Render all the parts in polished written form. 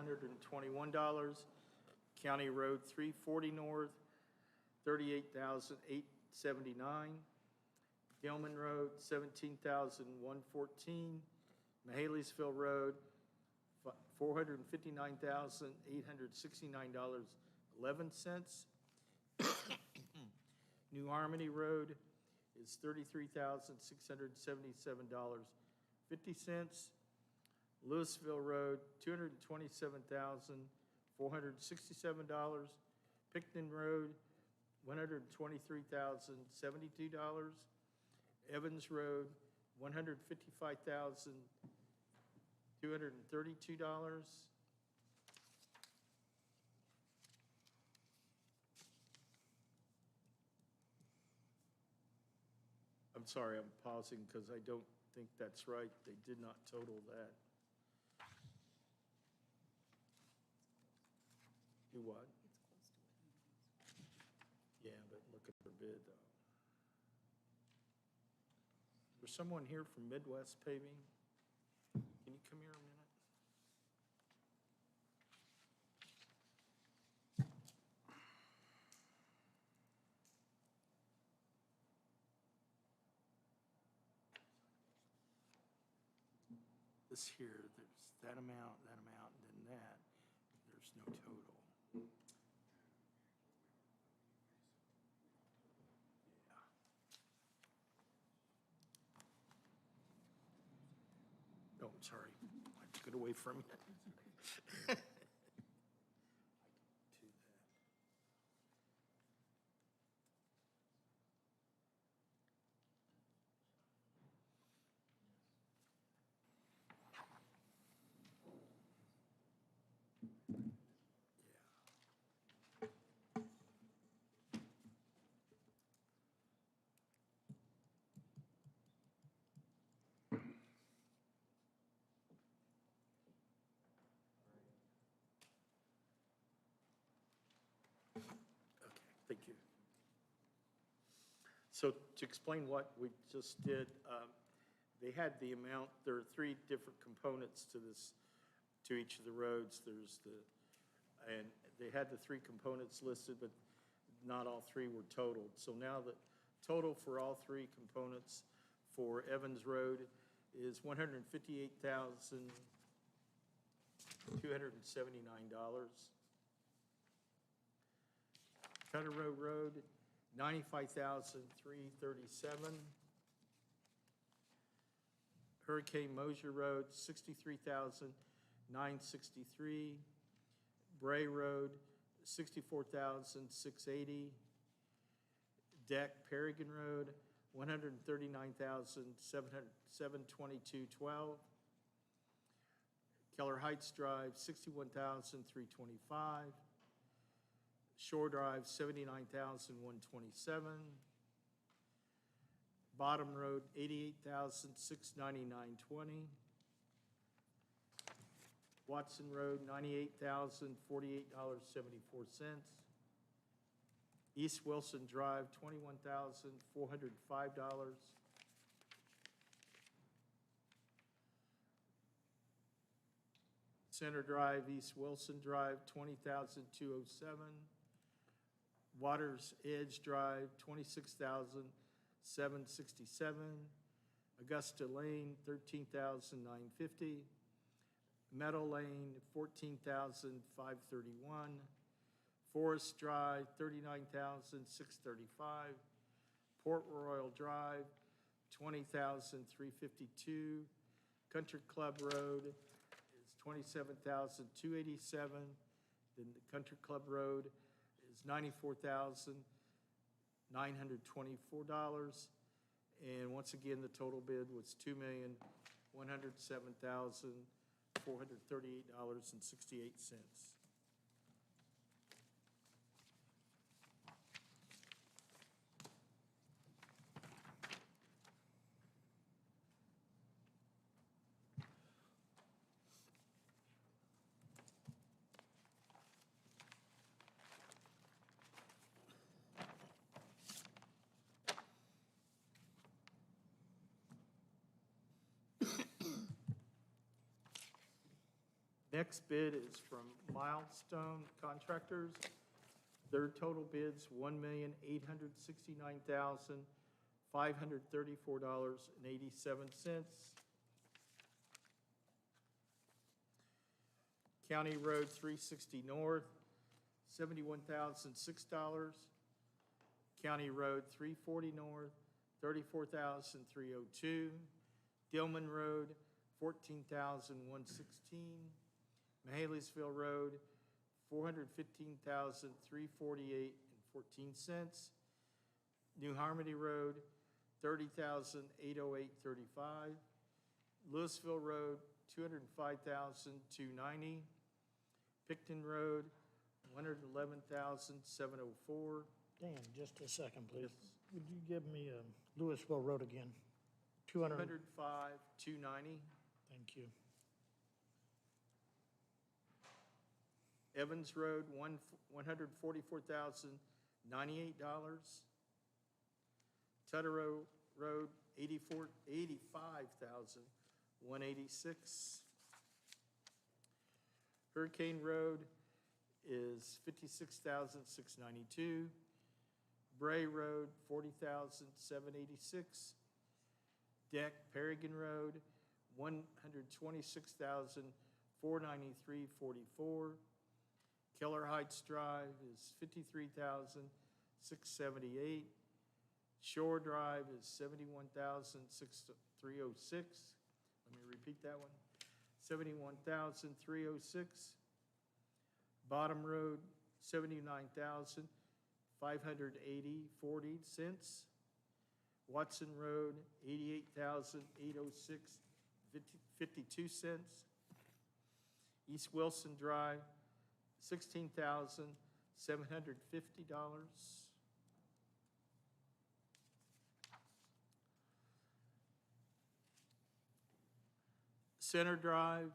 $121. County Road 340 North, $38,879. Gilman Road, $17,114. Mahaleysville Road, $459,869.11. New Harmony Road is $33,677.50. Louisville Road, $227,467. Picton Road, $123,072. Evans Road, $155,232. I'm sorry, I'm pausing because I don't think that's right. They did not total that. Do what? Yeah, but look at their bid, though. There's someone here from Midwest Paving. Can you come here a minute? This here, there's that amount, and then that. There's no total. Oh, I'm sorry. I took it away from you. I can do that. Okay, thank you. So to explain what we just did, they had the amount, there are three different components to this, to each of the roads. And they had the three components listed, but not all three were totaled. So now the total for all three components for Evans Road is $158,279. Cutter Row Road, $95,337. Hurricane Mosier Road, $63,963. Bray Road, $64,680. Deck Perrigan Road, $139,722.12. Keller Heights Drive, $61,325. Shore Drive, $79,127. Bottom Road, $88,699.20. Watson Road, $98,048.74. East Wilson Drive, $21,405. Center Drive, East Wilson Drive, $20,207. Waters Edge Drive, $26,767. Augusta Lane, $13,950. Meadow Lane, $14,531. Forest Drive, $39,635. Port Royal Drive, $20,352. Country Club Road is $27,287. Then the Country Club Road is $94,924. And once again, the total bid was $2,107,438.68. Next bid is from Milestone Contractors. Their total bid's $1,869,534.87. County Road 360 North, $71,006. County Road 340 North, $34,302. Dillman Road, $14,116. Mahaleysville Road, $415,348.14. New Harmony Road, $30,808.35. Louisville Road, $205,290. Picton Road, $111,704. Dan, just a second, please. Yes. Would you give me Louisville Road again? 200, $105,290. thank you. Evans Road, $144,098. Tutterow Road, $85,186. Hurricane Road is $56,692. Bray Road, $40,786. Deck Perrigan Road, $126,493.44. Keller Heights Drive is $53,678. Shore Drive is $71,306. Let me repeat that one. $71,306. Bottom Road, $79,580.40. Watson Road, $88,806.52. East Wilson Drive, $16,750. Center Drive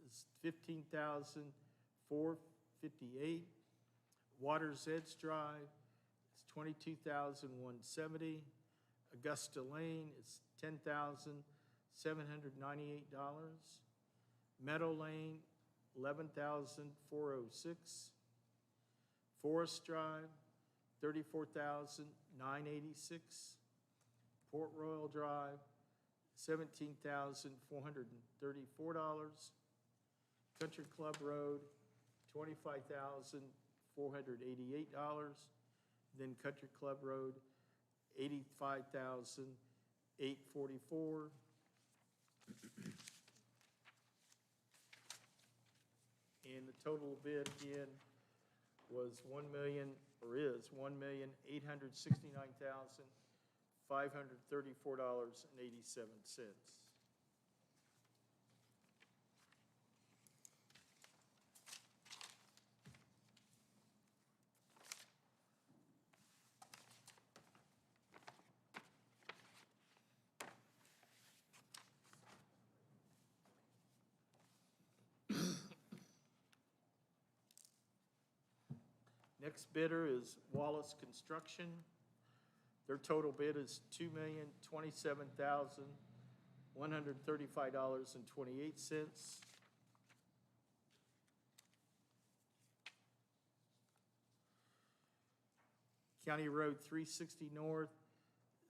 is $15,458. Water's Edge Drive is $22,170. Augusta Lane is $10,798. Meadow Lane, $11,406. Forest Drive, $34,986. Port Royal Drive, $17,434. Country Club Road, $25,488. Then Country Club Road, $85,844. And the total bid again was $1,869,534.87. Next bidder is Wallace Construction. Their total bid is $2,027,135.28. County Road 360 North,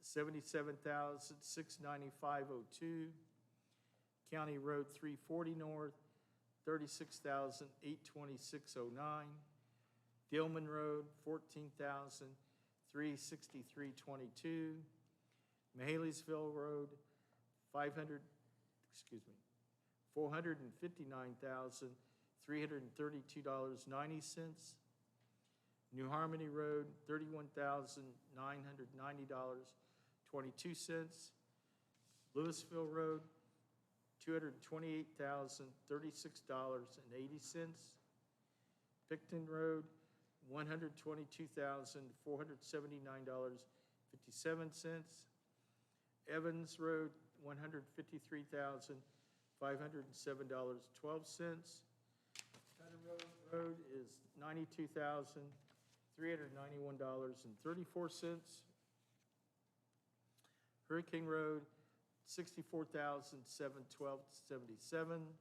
$77,695.02. County Road 340 North, $36,826.09. Dillman Road, $14,363.22. Mahaleysville Road, $459,332.90. New Harmony Road, $31,990.22. Louisville Road, $228,036.80. Picton Road, $122,479.57. Evans Road, $153,507.12. Cutter Road is $92,391.34. Hurricane Road, $64,712.77.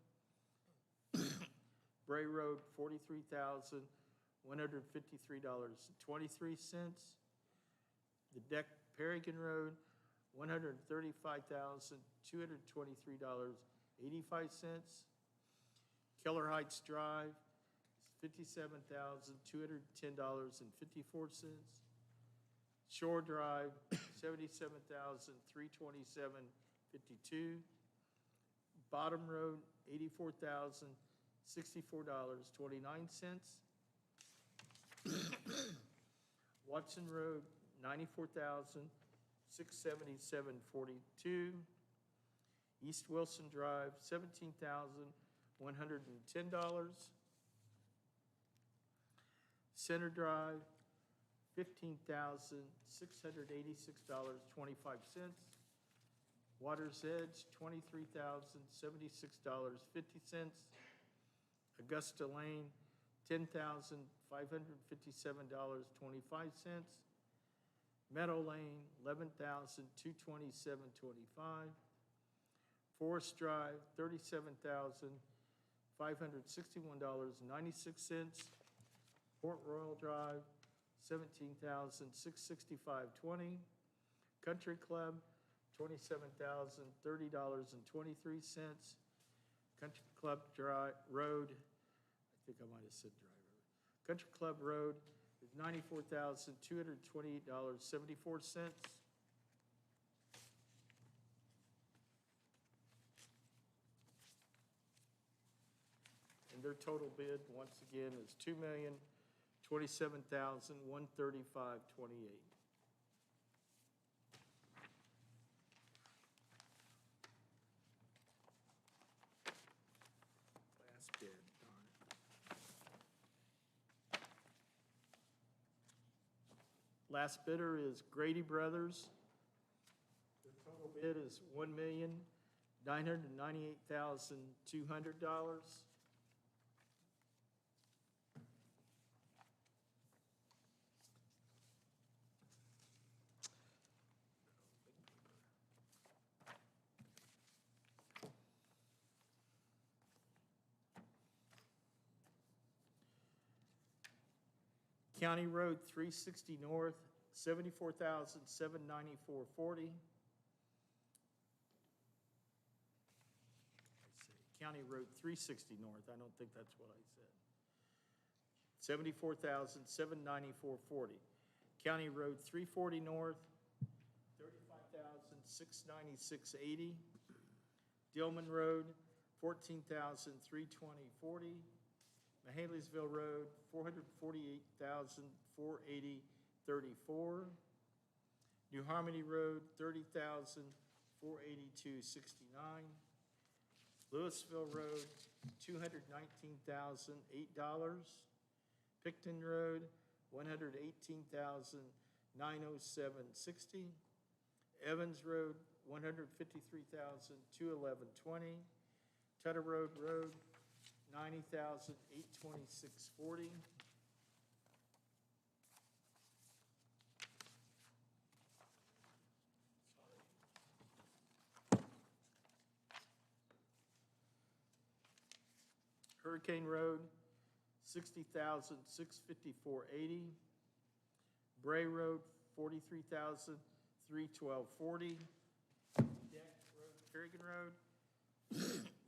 Bray Road, $43,153.23. The Deck Perrigan Road, $135,223.85. Keller Heights Drive, $57,210.54. Shore Drive, $77,327.52. Bottom Road, $84,064.29. Watson Road, $94,677.42. East Wilson Drive, $17,110. Center Drive, $15,686.25. Water's Edge, $23,076.50. Augusta Lane, $10,557.25. Meadow Lane, $11,227.25. Forest Drive, $37,561.96. Port Royal Drive, $17,665.20. Country Club, $27,030.23. Country Club Road, I think I might have said Drive Road. Country Club Road is $94,228.74. And their total bid, once again, is $2,027,135.28. Last bid, darn it. Last bidder is Grady Brothers. Their total bid is $1,998,200. County Road 360 North, $74,794.40. County Road 360 North, I don't think that's what I said. $74,794.40. County Road 340 North, $35,696.80. Dillman Road, $14,320.40. Mahaleysville Road, $448,480.34. New Harmony Road, $30,482.69. Louisville Road, $219,008. Picton Road, $118,907.60. Evans Road, $153,211.20. Tutter Road, $90,826.40. Hurricane Road, $60,654.80. Bray Road, $43,312.40. Deck Road, Kerrigan Road,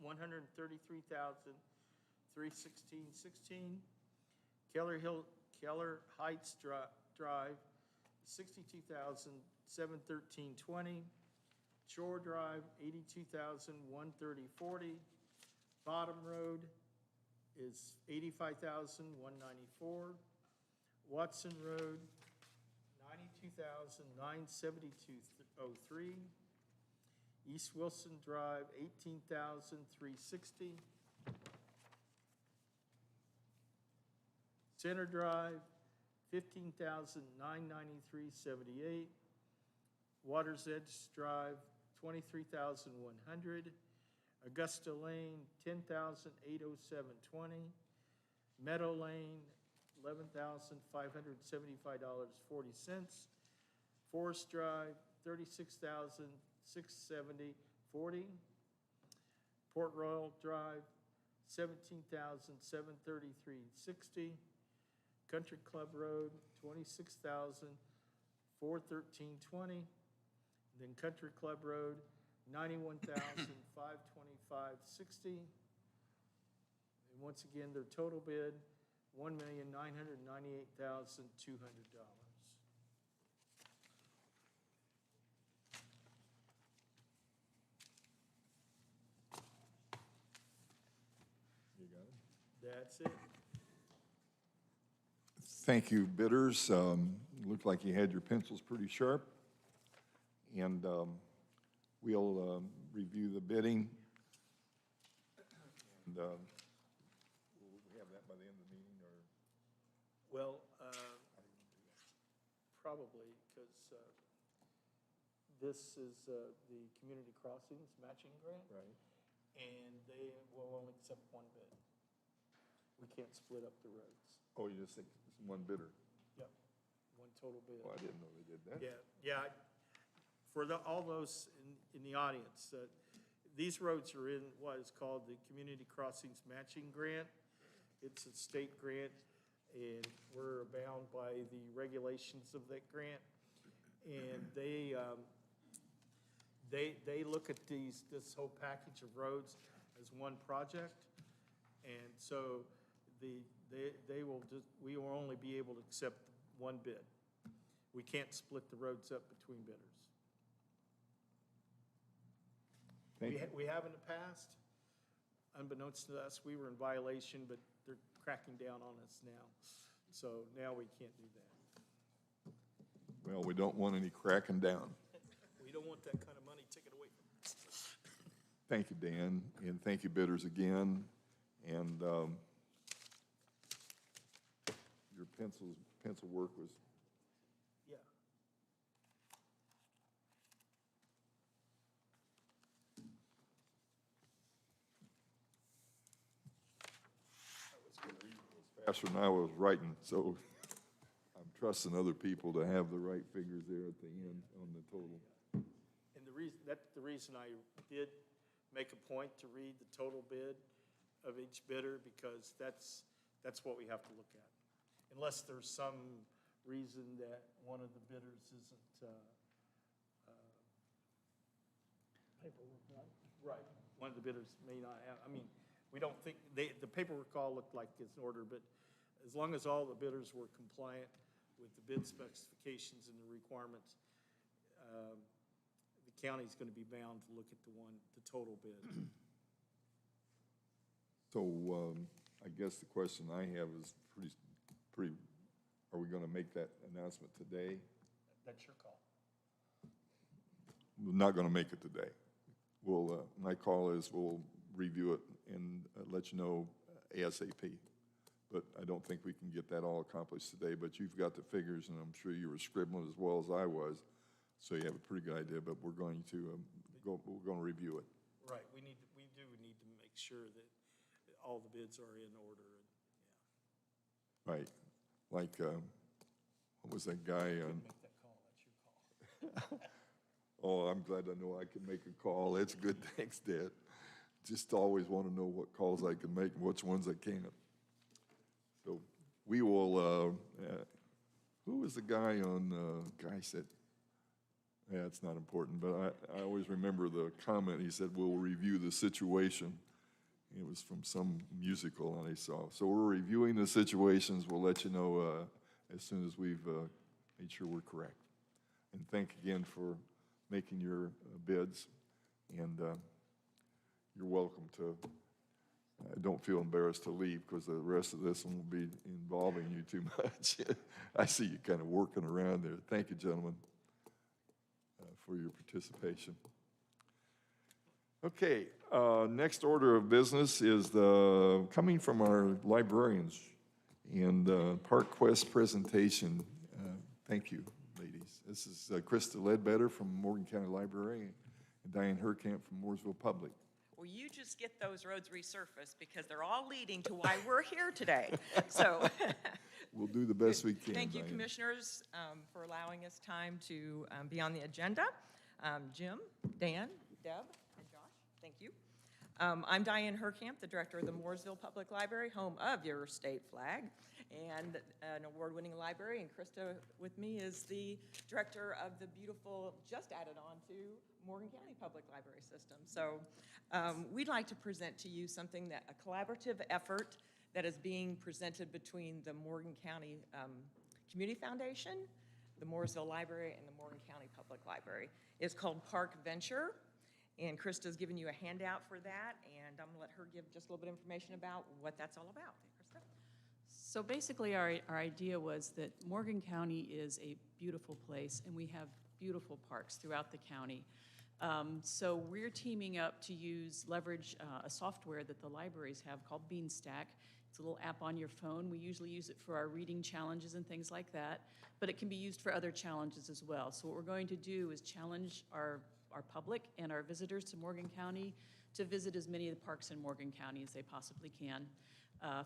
$133,316.16. Keller Heights Drive, $62,713.20. Shore Drive, $82,130.40. Bottom Road is $85,194. Watson Road, $92,972.03. East Wilson Drive, $18,360. Center Drive, $15,993.78. Water's Edge Drive, $23,100. Augusta Lane, $10,807.20. Meadow Lane, $11,575.40. Forest Drive, $36,670.40. Port Royal Drive, $17,733.60. Country Club Road, $26,413.20. Then Country Club Road, $91,525.60. And once again, their total bid, $1,998,200. You got it? That's it. Thank you, bidders. Looked like you had your pencils pretty sharp. And we'll review the bidding. And will we have that by the end of the meeting, or? Well, probably, because this is the Community Crossings matching grant, Right. and they will only accept one bid. We can't split up the roads. Oh, you just think it's one bidder? Yep, one total bid. Well, I didn't know they did that. Yeah. For all those in the audience, these roads are in what is called the Community Crossings Matching Grant. It's a state grant, and we're bound by the regulations of that grant. And they look at this whole package of roads as one project. And so we will only be able to accept one bid. We can't split the roads up between bidders. Thank you. We have in the past. Unbeknownst to us, we were in violation, but they're cracking down on us now. So now we can't do that. Well, we don't want any cracking down. We don't want that kind of money taken away from us. Thank you, Dan, and thank you, bidders, again. And your pencil work was Yeah. faster than I was writing, so I'm trusting other people to have the right figures there at the end on the total. And that's the reason I did make a point to read the total bid of each bidder, because that's what we have to look at. Unless there's some reason that one of the bidders isn't, Paperwork, right? right, one of the bidders may not have, we don't think, the paperwork all looked like it's in order, but as long as all the bidders were compliant with the bid specifications and the requirements, the county's gonna be bound to look at the total bid. So I guess the question I have is pretty, are we gonna make that announcement today? That's your call. We're not gonna make it today. We'll, my call is we'll review it and let you know ASAP. But I don't think we can get that all accomplished today, but you've got the figures, and I'm sure you were scribbling as well as I was, so you have a pretty good idea, but we're going to we're going to review it. Right, we do need to make sure that all the bids are in order, and, Right. Like, what was that guy on? make that call, that's your call. Oh, I'm glad I know I can make a call. That's good. Thanks, Dad. Just always want to know what calls I can make and which ones I can't. So we will, who was the guy on, guy said, yeah, it's not important, but I always remember the comment. He said, we'll review the situation. It was from some musical I saw. So we're reviewing the situations. We'll let you know as soon as we've made sure we're correct. And thank again for making your bids. And you're welcome to, don't feel embarrassed to leave, because the rest of this one will be involving you too much. I see you kind of working around there. Thank you, gentlemen, for your participation. Okay, next order of business is coming from our librarians and Park Quest presentation. Thank you, ladies. This is Krista Ledbetter from Morgan County Library and Diane Herkamp from Mooresville Public. Well, you just get those roads resurfaced, because they're all leading to why we're here today. So we'll do the best we can. Thank you, Diane. commissioners, for allowing us time to be on the agenda. Jim, Dan, Deb, and Josh, thank you. I'm Diane Herkamp, the director of the Mooresville Public Library, home of your state flag, and an award-winning library. And Krista with me is the director of the beautiful, just added on to Morgan County Public Library System. So we'd like to present to you something that a collaborative effort that is being presented between the Morgan County Community Foundation, the Mooresville Library, and the Morgan County Public Library. It's called Park Venture. And Krista's given you a handout for that, and I'm gonna let her give just a little bit of information about what that's all about. Krista? So basically, our idea was that Morgan County is a beautiful place, and we have beautiful parks throughout the county. So we're teaming up to leverage a software that the libraries have called Beanstack. It's a little app on your phone. We usually use it for our reading challenges and things like that, but it can be used for other challenges as well. So what we're going to do is challenge our public and our visitors to Morgan County to visit as many of the parks in Morgan County as they possibly can.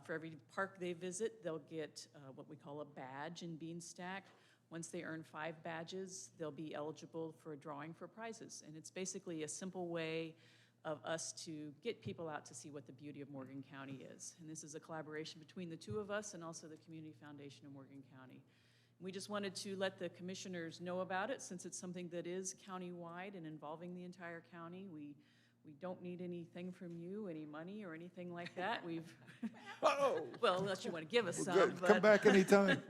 For every park they visit, they'll get what we call a badge in Beanstack. Once they earn 5 badges, they'll be eligible for a drawing for prizes. And it's basically a simple way of us to get people out to see what the beauty of Morgan County is. And this is a collaboration between the two of us and also the Community Foundation of Morgan County. We just wanted to let the commissioners know about it since it's something that is county-wide and involving the entire county. We don't need anything from you, any money or anything like that. Well, unless you want to give us some. Good, come back anytime.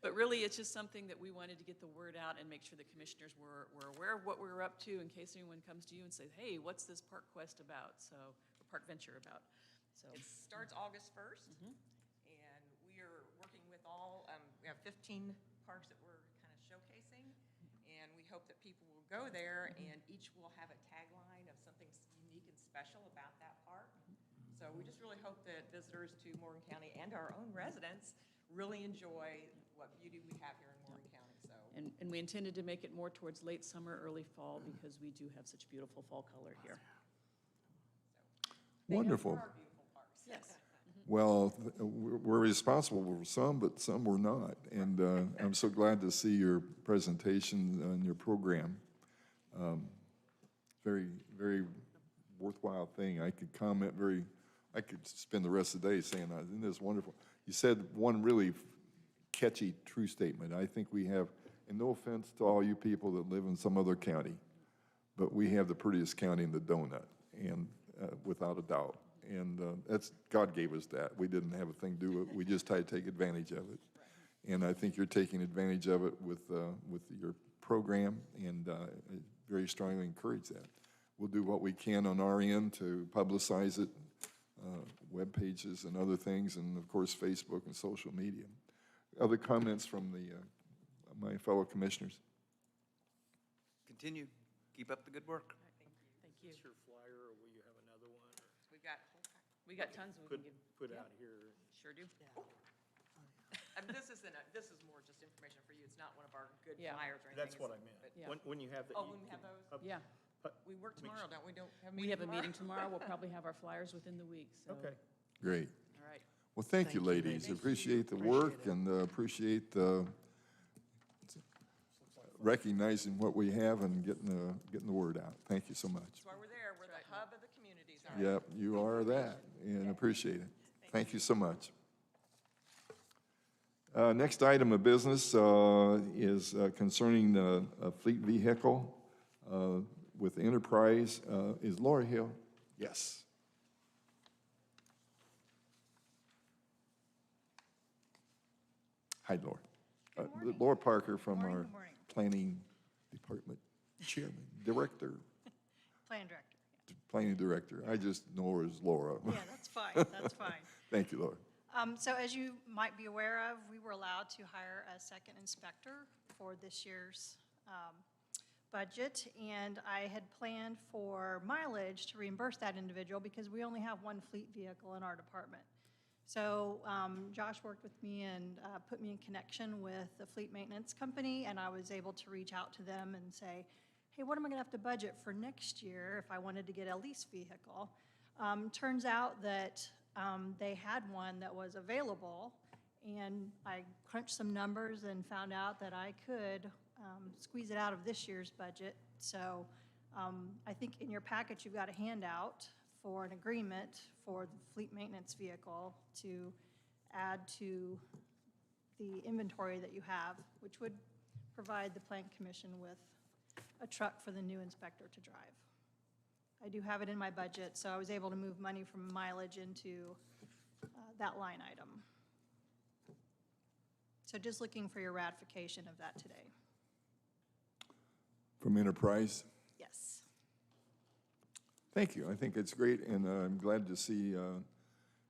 But really, it's just something that we wanted to get the word out and make sure the commissioners were aware of what we were up to in case anyone comes to you and says, hey, what's this Park Quest about? So, or Park Venture about? So. It starts August 1st, and we are working with all, we have 15 parks that we're kind of showcasing, and we hope that people will go there, and each will have a tagline of something unique and special about that park. So we just really hope that visitors to Morgan County and our own residents really enjoy what beauty we have here in Morgan County, so. And we intended to make it more towards late summer, early fall, because we do have such beautiful fall color here. Wonderful. Our beautiful parks. Yes. Well, we're responsible for some, but some we're not. And I'm so glad to see your presentation and your program. Very, very worthwhile thing. I could spend the rest of the day saying, isn't this wonderful? You said one really catchy, true statement. I think we have, and no offense to all you people that live in some other county, but we have the prettiest county in the donut, and without a doubt. And that's, God gave us that. We didn't have a thing to do with it. We just tried to take advantage of it. And I think you're taking advantage of it with your program, and I very strongly encourage that. We'll do what we can on our end to publicize it, web pages and other things, and of course, Facebook and social media. Other comments from my fellow commissioners? Continue. Keep up the good work. Thank you. Is your flyer, or will you have another one? Or We got tons we can give. put yeah. out here? Sure do. This is more just information for you. It's not one of our good Yeah. flyers or anything. That's what I meant. But- Yeah. When you have that. Oh, you when we can have those? up- Yeah. We work tomorrow, don't we? Don't have a We meeting have a tomorrow? meeting tomorrow. We'll probably have our flyers within the week, so. Okay. Great. All right. Well, thank you, ladies. Appreciate the work and appreciate recognizing what we have and getting the word out. Thank you so much. That's why we're there. We're the hub of the communities. aren't we? Yep, you are that, and appreciate it. Thank you so much. Next item of business is concerning a fleet vehicle with Enterprise. Is Laura Hill? Yes. Hi, Laura. Laura Parker from our Good morning. Planning Department Chairman, Director, Plan director. Planning Director. I just know her as Laura. Yeah, that's fine, that's fine. Thank you, Laura. So as you might be aware of, we were allowed to hire a second inspector for this year's budget, and I had planned for mileage to reimburse that individual because we only have one fleet vehicle in our department. So Josh worked with me and put me in connection with the fleet maintenance company, and I was able to reach out to them and say, hey, what am I gonna have to budget for next year if I wanted to get a lease vehicle? Turns out that they had one that was available, and I crunched some numbers and found out that I could squeeze it out of this year's budget. So I think in your package, you've got a handout for an agreement for the fleet maintenance vehicle to add to the inventory that you have, which would provide the Plan Commission with a truck for the new inspector to drive. I do have it in my budget, so I was able to move money from mileage into that line item. So just looking for your ratification of that today. From Enterprise? Yes. Thank you. I think it's great, and I'm glad to see,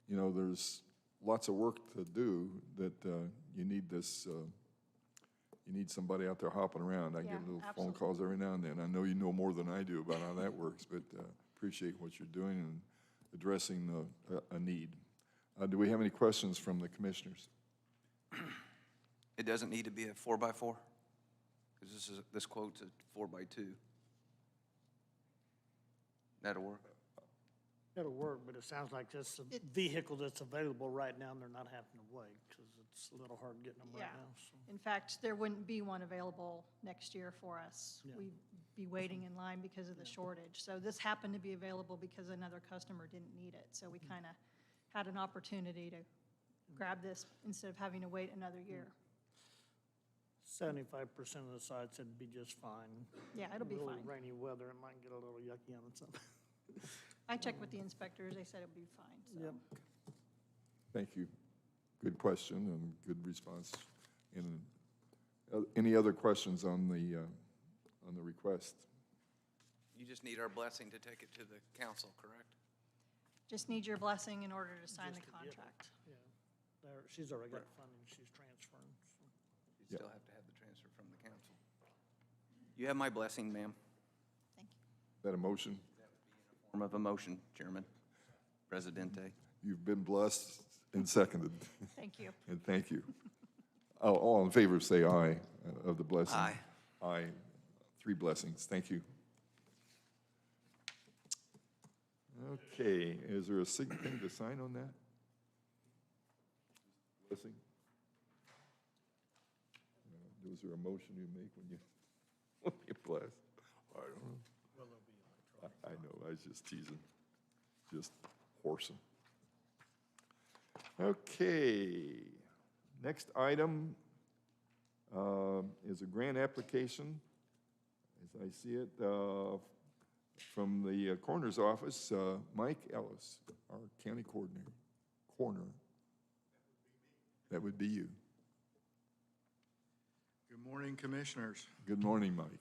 there's lots of work to do, that you need this, you need somebody out there hopping around. I Yeah, get little phone absolutely. calls every now and then. I know you know more than I do about how that works, but appreciate what you're doing and addressing a need. Do we have any questions from the commissioners? It doesn't need to be a 4x4? Because this quote's a 4x2. That'll work? It'll work, but it sounds like this a vehicle that's available right now, and they're not having to wait, because it's a little hard getting them right Yeah. now, so. In fact, there wouldn't be one available next year for us. Yeah. We'd be waiting in line because of the shortage. So this happened to be available because another customer didn't need it. So we kind of had an opportunity to grab this instead of having to wait another year. 75% of the sites, it'd be just fine. Yeah, it'll be Really fine. rainy weather, it might get a little yucky on it some. I checked with the inspectors, they said it'd be fine, so. Yep. Thank you. Good question and good response. And any other questions on the request? You just need our blessing to take it to the council, correct? Just need your blessing in order to sign the Just to get it. contract. Yeah, she's already got funding, she's transferring, so. You Yeah. still have to have the transfer from the council. You have my blessing, ma'am. Thank you. Is that a motion? Form of a motion, Chairman, Presidente. You've been blessed and seconded, Thank you. and thank you. All in favor, say aye of the blessing. Aye. Aye. 3 blessings. Thank you. Okay, is there a thing to sign on that? Blessing? Was there a motion you make when you bless? I don't know. I know, I was just teasing, just horsing. Okay, next item is a grant application, as I see it, from the coroner's office, Mike Ellis, our county coordinator, coroner. That would be you. Good morning, Commissioners. Good morning, Mike.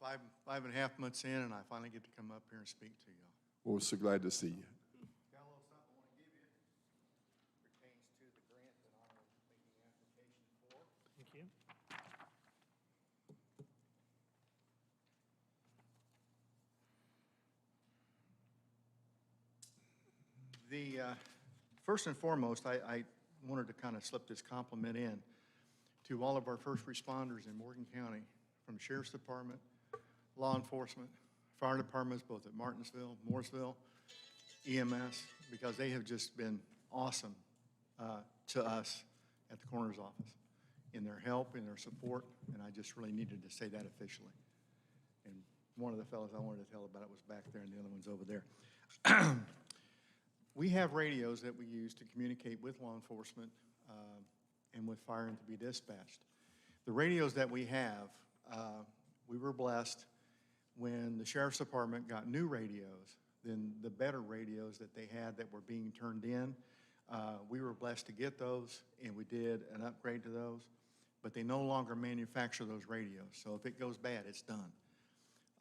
I'm 5.5 months in, and I finally get to come up here and speak to y'all. Well, we're so glad to see you. Got a little something I want to give you. Pertains to the grant that I'm making application for. Thank you. First and foremost, I wanted to kind of slip this compliment in to all of our first responders in Morgan County, from the Sheriff's Department, law enforcement, fire departments, both at Martinsville, Mooresville, EMS, because they have just been awesome to us at the coroner's office in their help, in their support, and I just really needed to say that officially. And one of the fellows I wanted to tell about it was back there, and the other one's over there. We have radios that we use to communicate with law enforcement and with fire and to be dispatched. The radios that we have, we were blessed when the Sheriff's Department got new radios, then the better radios that they had that were being turned in, we were blessed to get those, and we did an upgrade to those, but they no longer manufacture those radios. So if it goes bad, it's done.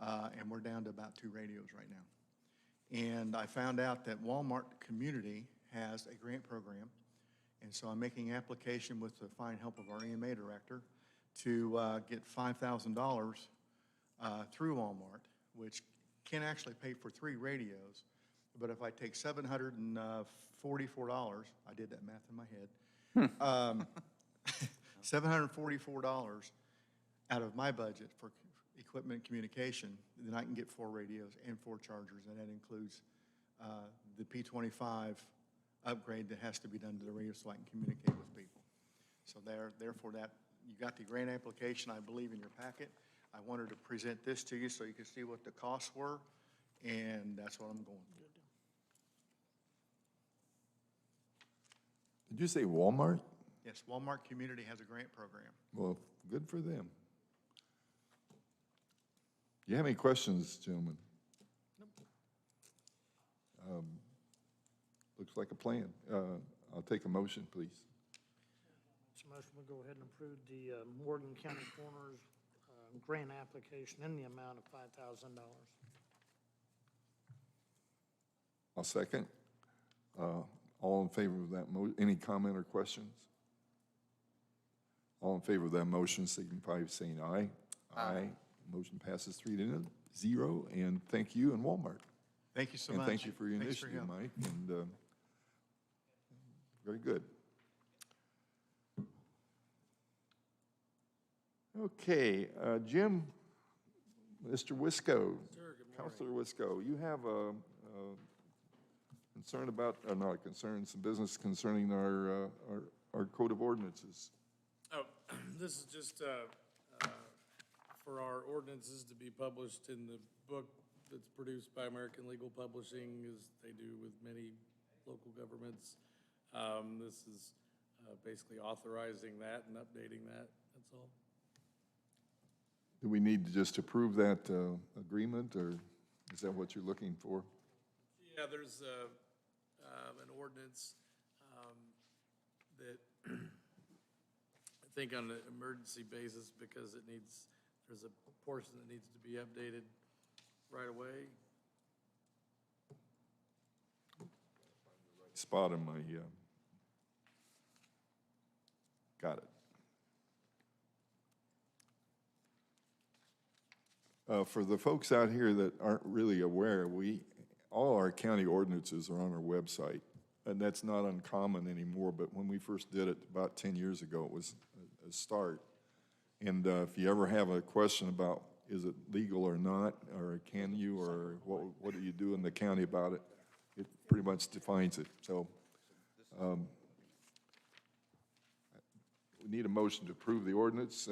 And we're down to about 2 radios right now. And I found out that Walmart Community has a grant program, and so I'm making application with the fine help of our EMA director to get $5,000 through Walmart, which can actually pay for 3 radios. But if I take $744, I did that math in my head, $744 out of my budget for equipment and communication, then I can get 4 radios and 4 chargers, and that includes the P25 upgrade that has to be done to the radio so I can communicate with people. So therefore that, you got the grant application, I believe, in your packet. I wanted to present this to you so you could see what the costs were, and that's what I'm going with. Did you say Walmart? Yes, Walmart Community has a grant program. Well, good for them. You have any questions, gentlemen? Looks like a plan. I'll take a motion, please. So motion, we'll go ahead and approve the Morgan County Corners grant application in the amount of $5,000. I'll second. All in favor of that any comment or questions? All in favor of that motion, signify by saying aye. Aye. Motion passes 3-0, and thank you and Walmart. Thank you so And much. thank you for your Thanks initiative, help. Mike, and very good. Okay, Jim, Mr. Wisco. Sir, good morning. Counselor Wisco, you have a concern about, not a concern, some business concerning our code of ordinances. Oh, this is just for our ordinances to be published in the book that's produced by American Legal Publishing, as they do with many local governments. This is basically authorizing that and updating that, that's all. Do we need to just approve that agreement, or is that what you're looking for? Yeah, there's an ordinance that I think on an emergency basis, because there's a portion that needs to be updated right away. Spot in my, got it. For the folks out here that aren't really aware, all our county ordinances are on our website, and that's not uncommon anymore, but when we first did it about 10 years ago, it was a start. And if you ever have a question about is it legal or not, or can you, or what do you do in the county about it, it pretty much defines it. So we need a motion to approve the ordinance.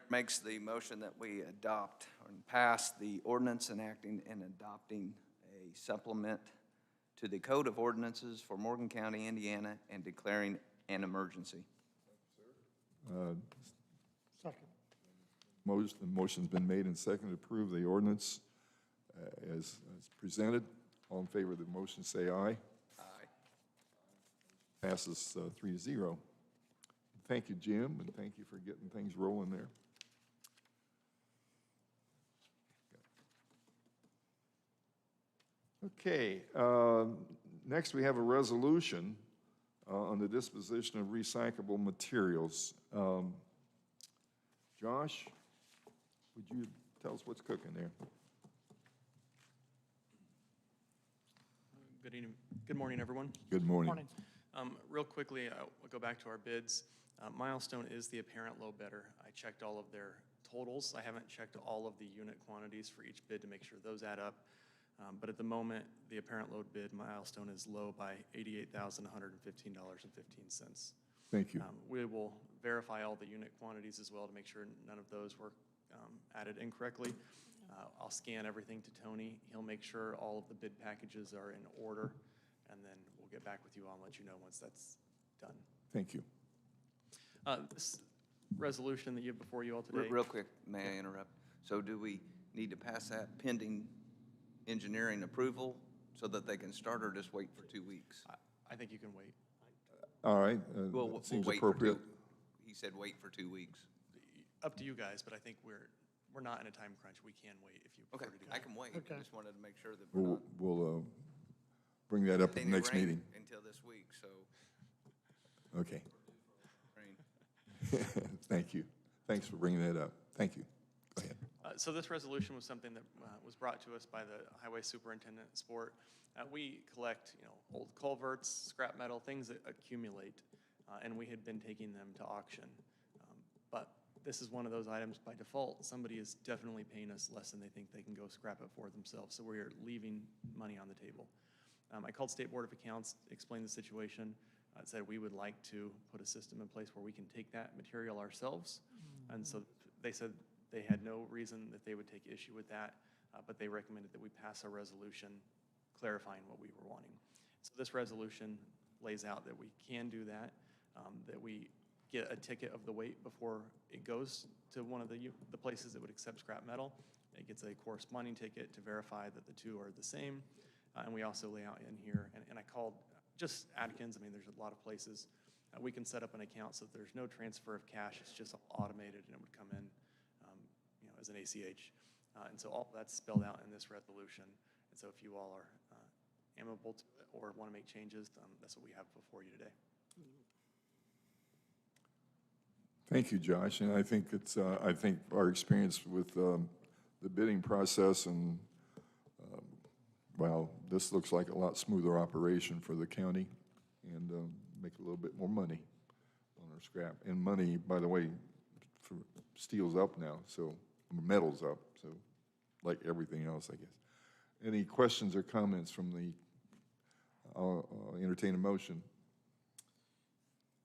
Makes the motion that we adopt and pass the ordinance enacting and adopting a supplement to the Code of Ordinances for Morgan County, Indiana, and declaring an emergency. Second. The motion's been made and seconded to approve the ordinance as presented. All in favor of the motion, say aye. Aye. Passes 3-0. Thank you, Jim, and thank you for getting things rolling there. Okay, next we have a resolution on the disposition of recyclable materials. Josh, would you tell us what's cooking there? Good morning, everyone. Good morning. Morning. Real quickly, I'll go back to our bids. Milestone is the apparent low bidder. I checked all of their totals. I haven't checked all of the unit quantities for each bid to make sure those add up. But at the moment, the apparent low bid Milestone is low by $88,115.15. Thank you. We will verify all the unit quantities as well to make sure none of those were added incorrectly. I'll scan everything to Tony. He'll make sure all of the bid packages are in order, and then we'll get back with you. I'll let you know once that's done. Thank you. This resolution that you have before you all today. Real quick, may I interrupt? So do we need to pass that pending engineering approval so that they can start, or just wait for 2 weeks? I think you can wait. All right, We'll seems wait for appropriate. He said wait for 2 weeks. Up to you guys, but I think we're not in a time crunch. We can wait if you Okay, prefer to do I that. can wait. Okay. I just wanted to make sure that we're not. We'll bring that up at the Any next rain meeting. Until this week, so. Okay. rain. Thank you. Thanks for bringing that up. Thank you. Go ahead. So this resolution was something that was brought to us by the Highway Superintendent Sport. We collect, old culverts, scrap metal, things that accumulate, and we had been taking them to auction. But this is one of those items by default. Somebody is definitely paying us less than they think they can go scrap it for themselves, so we're leaving money on the table. I called State Board of Accounts, explained the situation, said we would like to put a system in place where we can take that material ourselves. And so they said They had no reason that they would take issue with that, but they recommended that we pass a resolution clarifying what we were wanting. So this resolution lays out that we can do that, that we get a ticket of the weight before it goes to one of the places that would accept scrap metal. It gets a corresponding ticket to verify that the two are the same. And we also lay out in here, and I called just Atkins, I mean, there's a lot of places. We can set up an account so that there's no transfer of cash, it's just automated and it would come in, as an ACH. And so all that's spelled out in this resolution. And so if you all are amenable to it or want to make changes, that's what we have before you today. Thank you, Josh, and I think it's, I think our experience with the bidding process and, well, this looks like a lot smoother operation for the county and make a little bit more money on our scrap. And money, by the way, for steel's up now, so metal's up, so like everything else, I guess. Any questions or comments from the, I'll entertain a motion.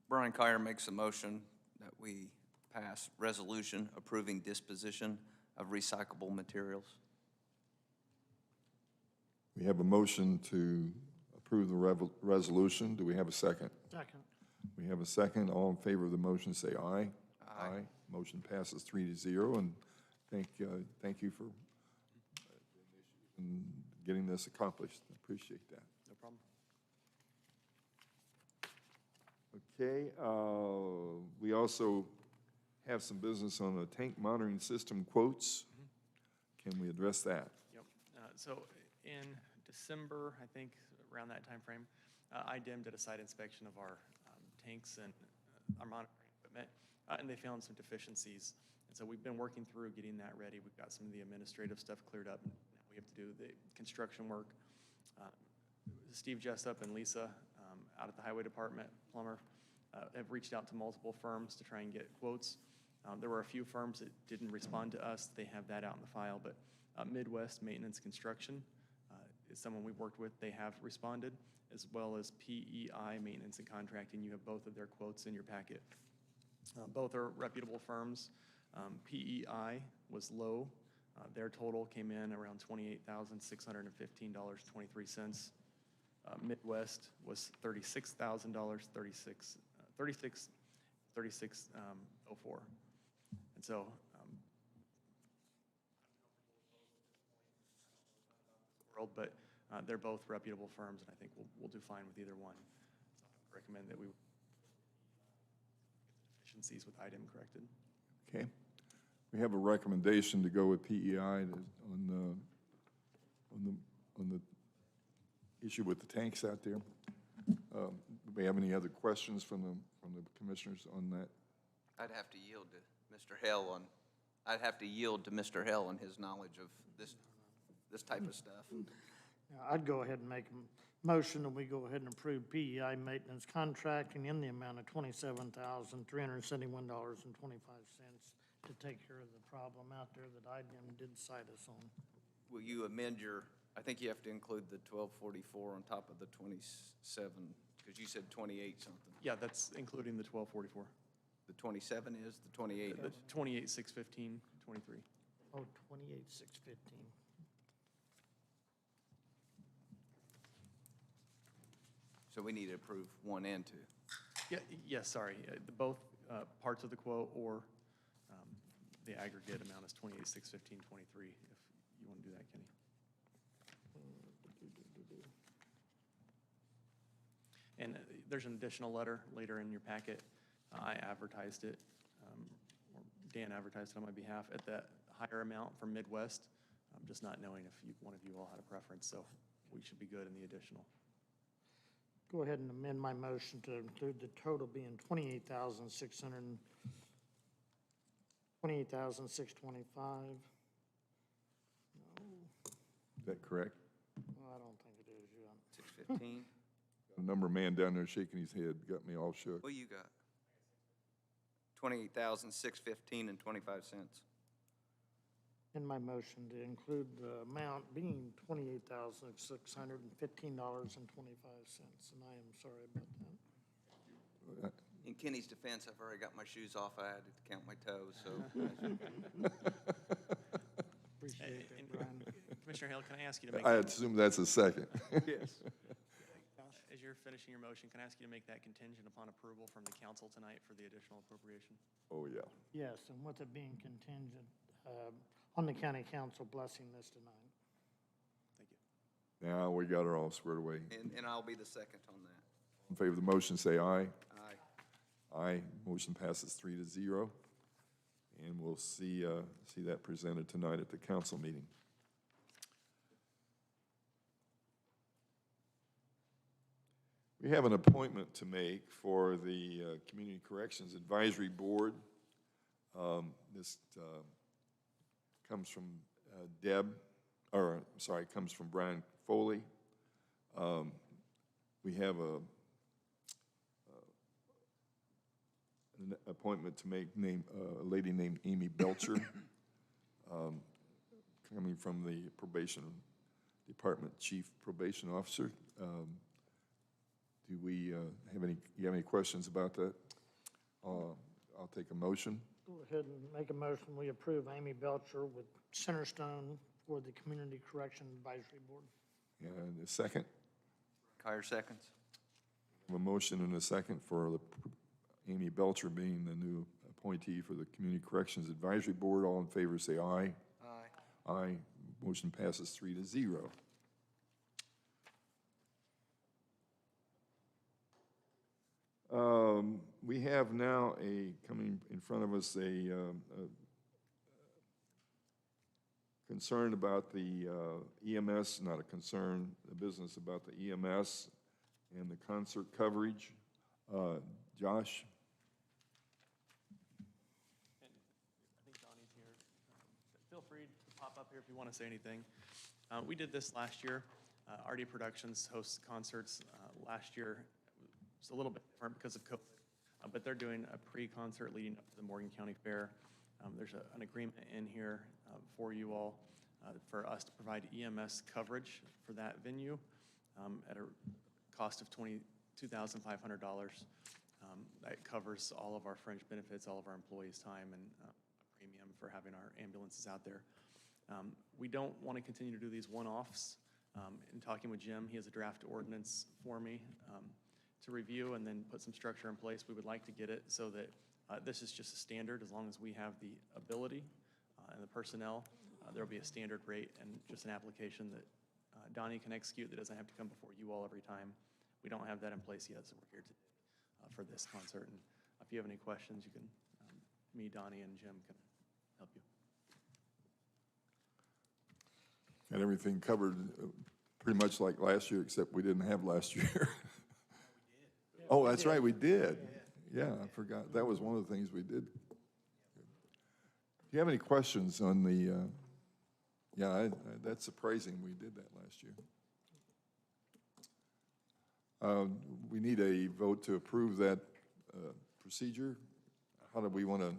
Brian Kyer makes a motion that we pass resolution approving disposition of recyclable materials. We have a motion to approve the resolution. Do we have a second? Second. We have a second. All in favor of the motion, say aye. Aye. Motion passes 3-0, and thank you for getting this accomplished. Appreciate that. No problem. Okay, we also have some business on the tank monitoring system quotes. Can we address that? Yep. So in December, I think around that time frame, IDEM did a site inspection of our tanks and our monitoring equipment, and they found some deficiencies. And so we've been working through getting that ready. We've got some of the administrative stuff cleared up. Now we have to do the construction work. Steve Jessup and Lisa out at the Highway Department, plumber, have reached out to multiple firms to try and get quotes. There were a few firms that didn't respond to us. They have that out in the file, but Midwest Maintenance Construction is someone we've worked with. They have responded, as well as PEI Maintenance and Contracting. You have both of their quotes in your packet. Both are reputable firms. PEI was low. Their total came in around $28,615.23. Midwest was $36,000, $36,04. And so, but they're both reputable firms, and I think we'll do fine with either one. So I recommend that we get the deficiencies with IDEM corrected. Okay. We have a recommendation to go with PEI on the issue with the tanks out there. Do we have any other questions from the commissioners on that? I'd have to yield to Mr. Hell on his knowledge of this type of stuff. I'd go ahead and make a motion that we go ahead and approve PEI maintenance contracting in the amount of $27,371.25 to take care of the problem out there that IDEM did cite us on. Will you amend your, I think you have to include the 1244 on top of the 27, because you said 28 something. Yeah, that's including the 1244. The 27 is, the 28 The is? 28,615.23. Oh, 28,615. So we need to approve 1 and 2. Yeah, yes, sorry. Both parts of the quote or the aggregate amount is 28,615.23, if you want to do that, Kenny. And there's an additional letter later in your packet. I advertised it, or Dan advertised it on my behalf at that higher amount for Midwest. I'm just not knowing if one of you all had a preference, so we should be good in the additional. Go ahead and amend my motion to include the total being $28,625. No. Is that correct? Well, I don't think it is yet. 615. A number man down there shaking his head, got me all shook. What you got? 28,615.25. In my motion to include the amount being $28,615.25, and I am sorry about that. And Kenny's defense, I've already got my shoes off. I had to count my toes, so. Appreciate that, And Brian. Commissioner Hale, can I ask you to make, I assume that's a second. Yes. as you're finishing your motion, can I ask you to make that contingent upon approval from the council tonight for the additional appropriation? Oh, yeah. Yes, and with it being contingent on the county council blessing this tonight. Thank you. Now we got her all squared away. And I'll be the second on that. In favor of the motion, say aye. Aye. Aye. Motion passes 3-0. And we'll see that presented tonight at the council meeting. We have an appointment to make for the Community Corrections Advisory Board. This comes from comes from Brian Foley. We have an appointment to make, a lady named Amy Belcher, coming from the Probation Department Chief Probation Officer. Do we you have any questions about that? I'll take a motion. Go ahead and make a motion, we approve Amy Belcher with Centerstone for the Community Correction Advisory Board. And a second? Kyer seconds. A motion and a second for Amy Belcher being the new appointee for the Community Corrections Advisory Board. All in favor say aye. Aye. Aye. Motion passes 3-0. We have now coming in front of us a concern about the EMS, not a concern, a business about the EMS and the concert coverage. Josh? And I think Donnie's here. Feel free to pop up here if you want to say anything. We did this last year. RD Productions hosts concerts last year. It's a little bit different because of COVID, but they're doing a pre-concert leading up to the Morgan County Fair. There's an agreement in here for you all for us to provide EMS coverage for that venue at a cost of $22,500. That covers all of our fringe benefits, all of our employees' time, and a premium for having our ambulances out there. We don't want to continue to do these one-offs. In talking with Jim, he has a draft ordinance for me to review and then put some structure in place. We would like to get it so that this is just a standard. As long as we have the ability and the personnel, there'll be a standard rate and just an application that Donnie can execute that doesn't have to come before you all every time. We don't have that in place yet, so we're here today for this concert. And if you have any questions, you can, me, Donnie, and Jim can help you. Got everything covered pretty much like last year, except we didn't have last year. Oh, that's right, we did. Yeah, I forgot. That was one of the things we did. Do you have any questions on the, that's surprising we did that last year. We need a vote to approve that procedure. How do we want to,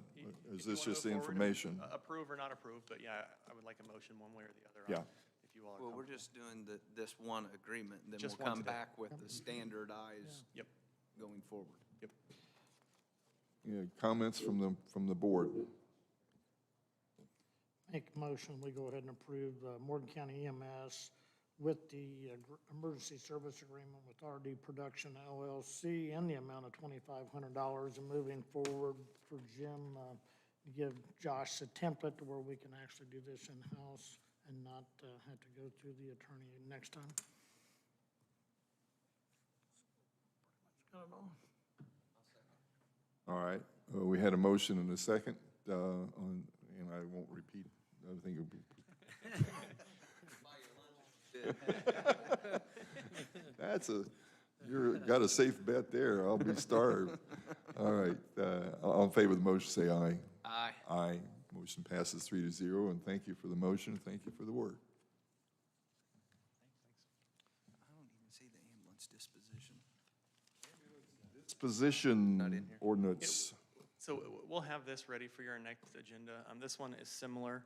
is this just the information? Approve or not approve, but yeah, I would like a motion one way or the other. Yeah. If you all are Well, we're comfortable. just doing this one agreement, and then Just we'll one come today. back with the standardized Yep, going forward. yep. Yeah, comments from the board? Make a motion, we go ahead and approve Morgan County EMS with the emergency service agreement with RD Production LLC in the amount of $2,500, and moving forward for Jim to give Josh a template to where we can actually do this in-house and not have to go through the attorney next time. All right, we had a motion and a second and I won't repeat, I think it'll be. Got a safe bet there, I'll be starved. All right, all in favor of the motion, say aye. Aye. Aye, motion passes 3-0, and thank you for the motion, thank you for the work. I don't even see the ambulance disposition. Disposition ordinance. So we'll have this ready for your next agenda. This one is similar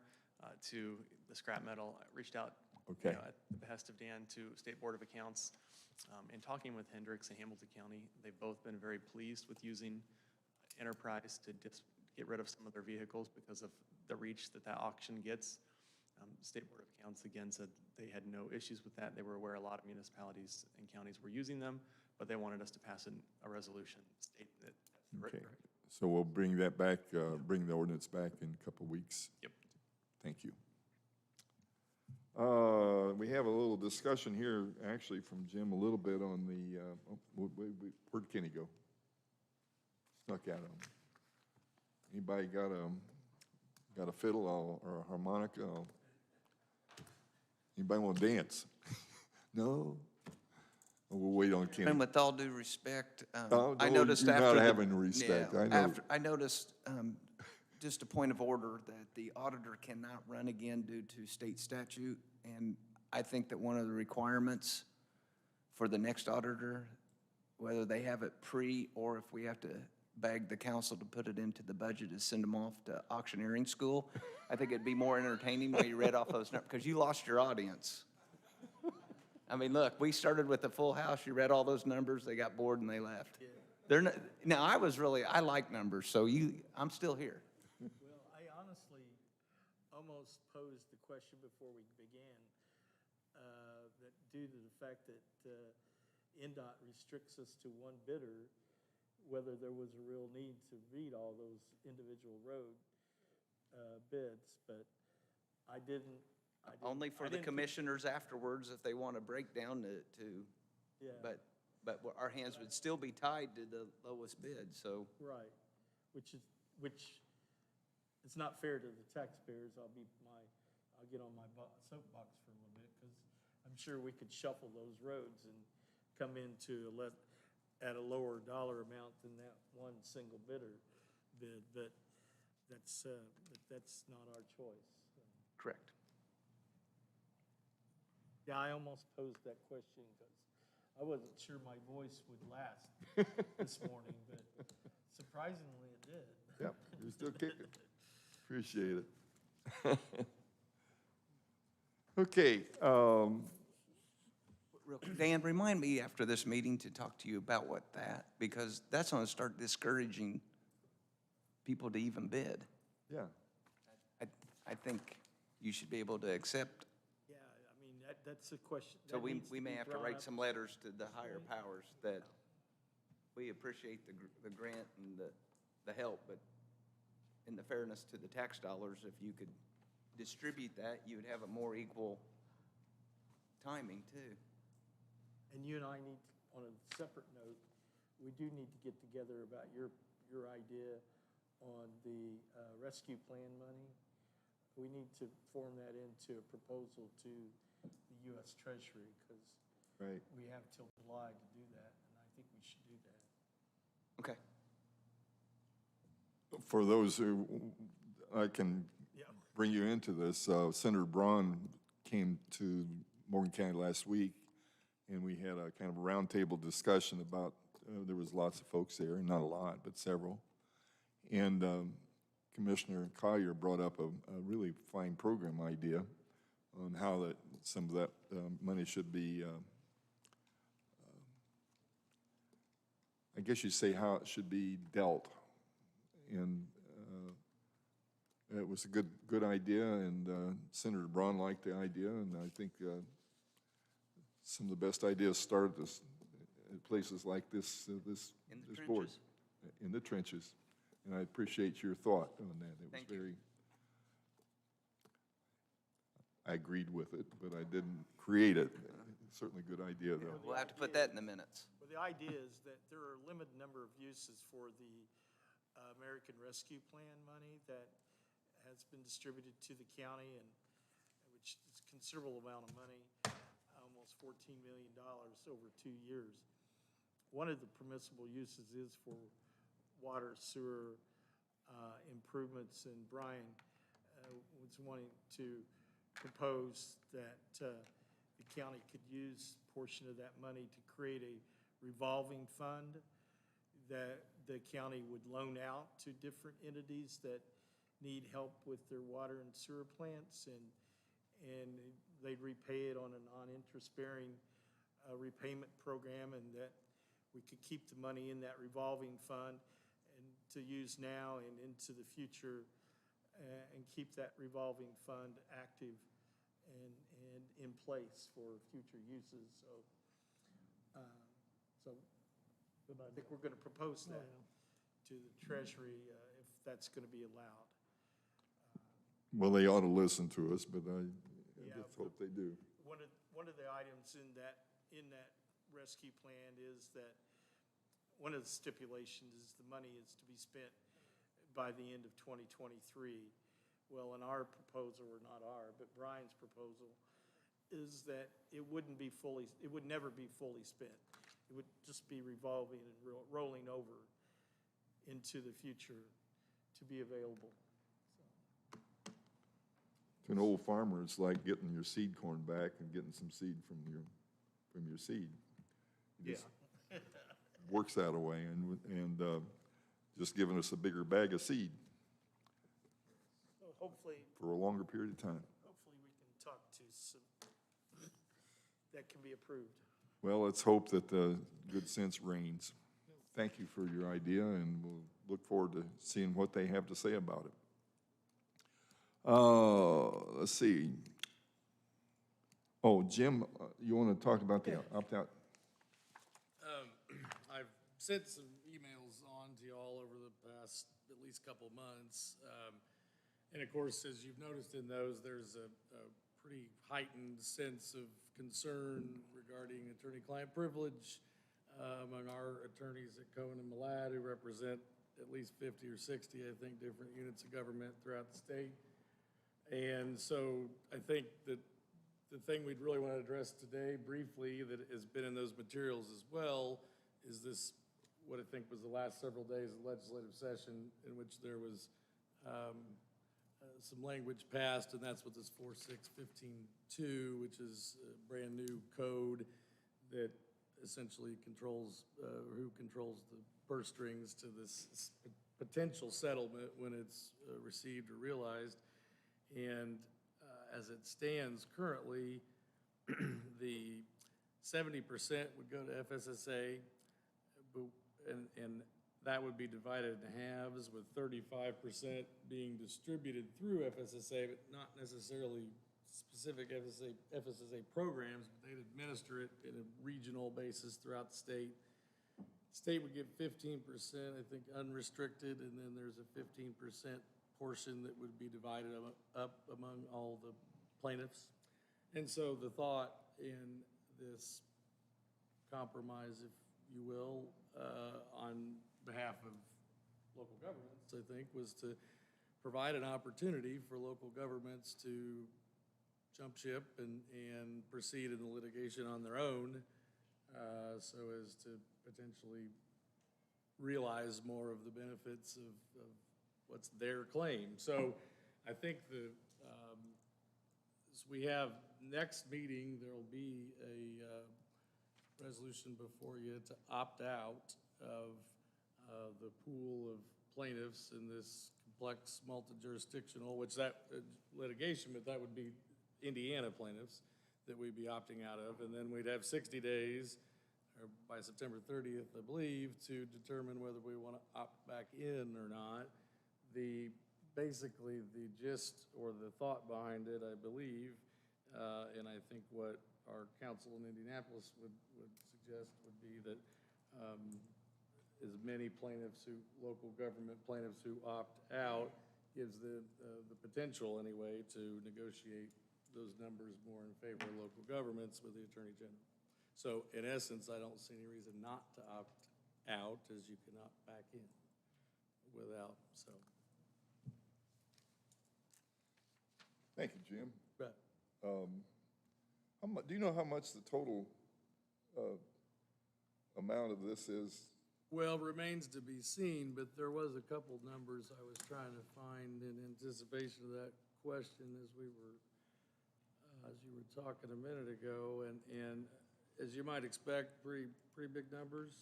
to the scrap metal. I reached out Okay. At the behest of Dan to State Board of Accounts. In talking with Hendricks and Hamilton County, they've both been very pleased with using Enterprise to get rid of some of their vehicles because of the reach that auction gets. State Board of Accounts, again, said they had no issues with that. They were aware a lot of municipalities and counties were using them, but they wanted us to pass a resolution stating that that's the right Okay, direction. so we'll bring that back, bring the ordinance back in a couple of weeks. Yep. Thank you. We have a little discussion here, actually, from Jim, a little bit on the, where'd Kenny go? Snuck out of him. Anybody got a fiddle or a harmonica? Anybody want to dance? No? We'll wait on Kenny. And with all due respect, Oh, I no, noticed you're after. not the- having respect, Yeah, I know. I noticed, just a point of order, that the auditor cannot run again due to state statute. And I think that one of the requirements for the next auditor, whether they have it pre or if we have to beg the council to put it into the budget, is send them off to auctioneering school. I think it'd be more entertaining when you read off those numbers, because you lost your audience. I mean, look, we started with a full house, you read all those numbers, they got bored and they left. They're not, now, I like numbers, so I'm still here. Well, I honestly almost posed the question before we began, that due to the fact that NDOT restricts us to one bidder, whether there was a real need to read all those individual road bids, but I didn't. Only for the commissioners afterwards if they want to break down Yeah. but our hands would still be tied to the lowest bid, so. Right, which it's not fair to the taxpayers. I'll get on my soapbox for a little bit, because I'm sure we could shuffle those roads and come into at a lower dollar amount than that one single bidder bid, but that's not our choice. Correct. Yeah, I almost posed that question because I wasn't sure my voice would last this morning, but surprisingly it did. Yep, you're still kicking. Appreciate it. Okay, Real quick, Dan, remind me after this meeting to talk to you about because that's going to start discouraging people to even bid. yeah, I think you should be able to accept. Yeah, I mean, that's a question. So that we needs to may be have to brought write up. some letters to the higher powers that we appreciate the grant and the help, but in the fairness to the tax dollars, if you could distribute that, you would have a more equal timing too. And you and I need, on a separate note, we do need to get together about your idea on the rescue plan money. We need to form that into a proposal to the U.S. Treasury, because right. we have till July to do that, and I think we should do that. Okay. For those who, I can Yeah. bring you into this, Senator Braun came to Morgan County last week, and we had a kind of a roundtable discussion about, there was lots of folks there, not a lot, but several. And Commissioner Collier brought up a really fine program idea on how that some of that money should be, I guess you'd say how it should be dealt. And it was a good idea, and Senator Braun liked the idea, and I think some of the best ideas start at places like this board. trenches. In the trenches. And I appreciate your thought on that. It was Thank you. very, I agreed with it, but I didn't create it. Certainly a good idea, though. We'll have to put that in the minutes. Well, the idea is that there are a limited number of uses for the American Rescue Plan money that has been distributed to the county, and which is a considerable amount of money, almost $14 million over 2 years. One of the permissible uses is for water, sewer improvements, and Brian was wanting to propose that the county could use a portion of that money to create a revolving fund that the county would loan out to different entities that need help with their water and sewer plants, and they'd repay it on a non-interest-bearing repayment program, and that we could keep the money in that revolving fund and to use now and into the future, and keep that revolving fund active and in place for future uses. So I think we're going to propose that to the Treasury if that's going to be allowed. Well, they ought to listen to us, but I Yeah, just hope they do. One of the items in that rescue plan is that, one of the stipulations is the money is to be spent by the end of 2023. Well, in our proposal, or not our, but Brian's proposal, is that it would never be fully spent. It would just be revolving and rolling over into the future to be available. To an old farmer, it's like getting your seed corn back and getting some seed from your seed. It just works that way, and just giving us a bigger bag of seed So hopefully for a longer period of time. we can talk to some, that can be approved. Well, let's hope that good sense reigns. Thank you for your idea, and we'll look forward to seeing what they have to say about it. Let's see. Oh, Jim, you want to talk about the opt-out? I've sent some emails on to y'all over the past at least couple months. And of course, as you've noticed in those, there's a pretty heightened sense of concern regarding attorney-client privilege among our attorneys at Cohen and Malad, who represent at least 50 or 60, I think, different units of government throughout the state. And so I think that the thing we'd really want to address today briefly, that has been in those materials as well, is this, what I think was the last several days of legislative session, in which there was some language passed, and that's what this 4615-2, which is a brand-new code that essentially controls, who controls the purse strings to this potential settlement when it's received or realized. And as it stands currently, the 70% would go to FSSA, and that would be divided in halves, with 35% being distributed through FSSA, but not necessarily specific FSSA programs, but they'd administer it in a regional basis throughout the state. State would get 15%, I think, unrestricted, and then there's a 15% portion that would be divided up among all the plaintiffs. And so the thought in this compromise, if you will, on behalf of local governments, I think, was to provide an opportunity for local governments to jump ship and proceed in the litigation on their own, so as to potentially realize more of the benefits of what's their claim. So I think as we have next meeting, there'll be a resolution before you to opt out of the pool of plaintiffs in this complex multi-jurisdictional, which that litigation, but that would be Indiana plaintiffs that we'd be opting out of. And then we'd have 60 days, or by September 30th, I believe, to determine whether we want to opt back in or not. Basically, the gist or the thought behind it, I believe, and I think what our counsel in Indianapolis would suggest would be that as many plaintiffs local government plaintiffs who opt out, gives the potential anyway to negotiate those numbers more in favor of local governments with the Attorney General. So in essence, I don't see any reason not to opt out, as you can opt back in without, so. Thank you, Jim. But Do you know how much the total amount of this is? well, remains to be seen, but there was a couple numbers I was trying to find in anticipation of that question as you were talking a minute ago, and as you might expect, pretty big numbers.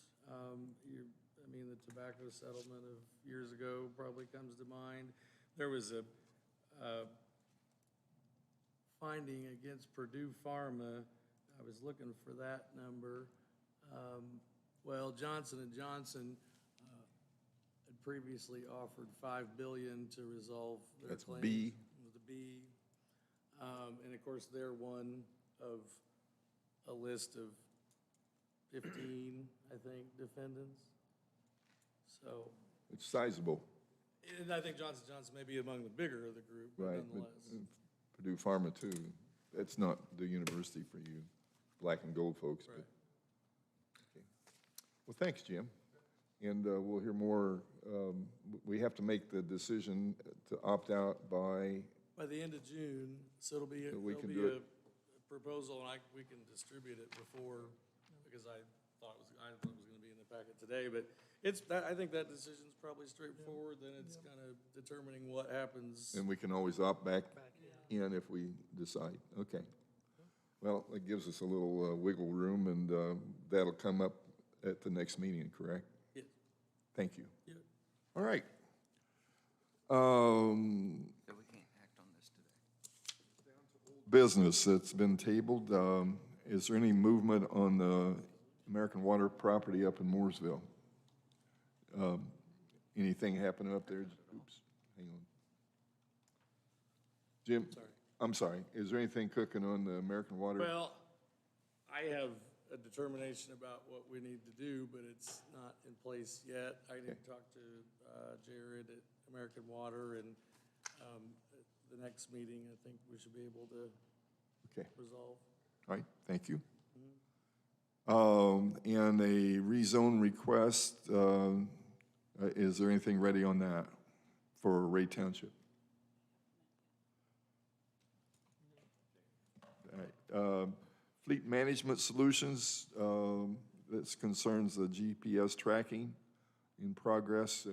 The tobacco settlement of years ago probably comes to mind. There was a finding against Purdue Pharma. I was looking for that number. Well, Johnson & Johnson had previously offered $5 billion to resolve their That's claims. B. With a B. And of course, they're one of a list of 15, I think, defendants. So, It's sizable, and I think Johnson & Johnson may be among the bigger of the group, but right? But nonetheless. Purdue Pharma too. That's not the university for you black and gold folks, but. Right. Okay. Well, thanks, Jim. And we'll hear more. We have to make the decision to opt out by, By the end of June, so it'll be, So we there'll can be do a it. proposal, and we can distribute it before, because I thought it was gonna be in the packet today, but I think that decision's probably straightforward, then it's kind of determining what happens. and we can always opt back in if we decide. Okay. Well, it gives us a little wiggle room, and that'll come up at the next meeting, correct? Yes. Thank you. Yeah. All right. So we can't act on this today. Business that's been tabled. Is there any movement on the American Water property up in Mooresville? Anything happening up there? Oops, hang on. Jim? Sorry. I'm sorry. Is there anything cooking on the American Water? Well, I have a determination about what we need to do, but it's not in place yet. I need to talk to Jared at American Water, and at the next meeting, I think we should be able to Okay, resolve. all right, thank you. And a rezone request, is there anything ready on that for Ray Township? All right, Fleet Management Solutions, this concerns the GPS tracking in progress.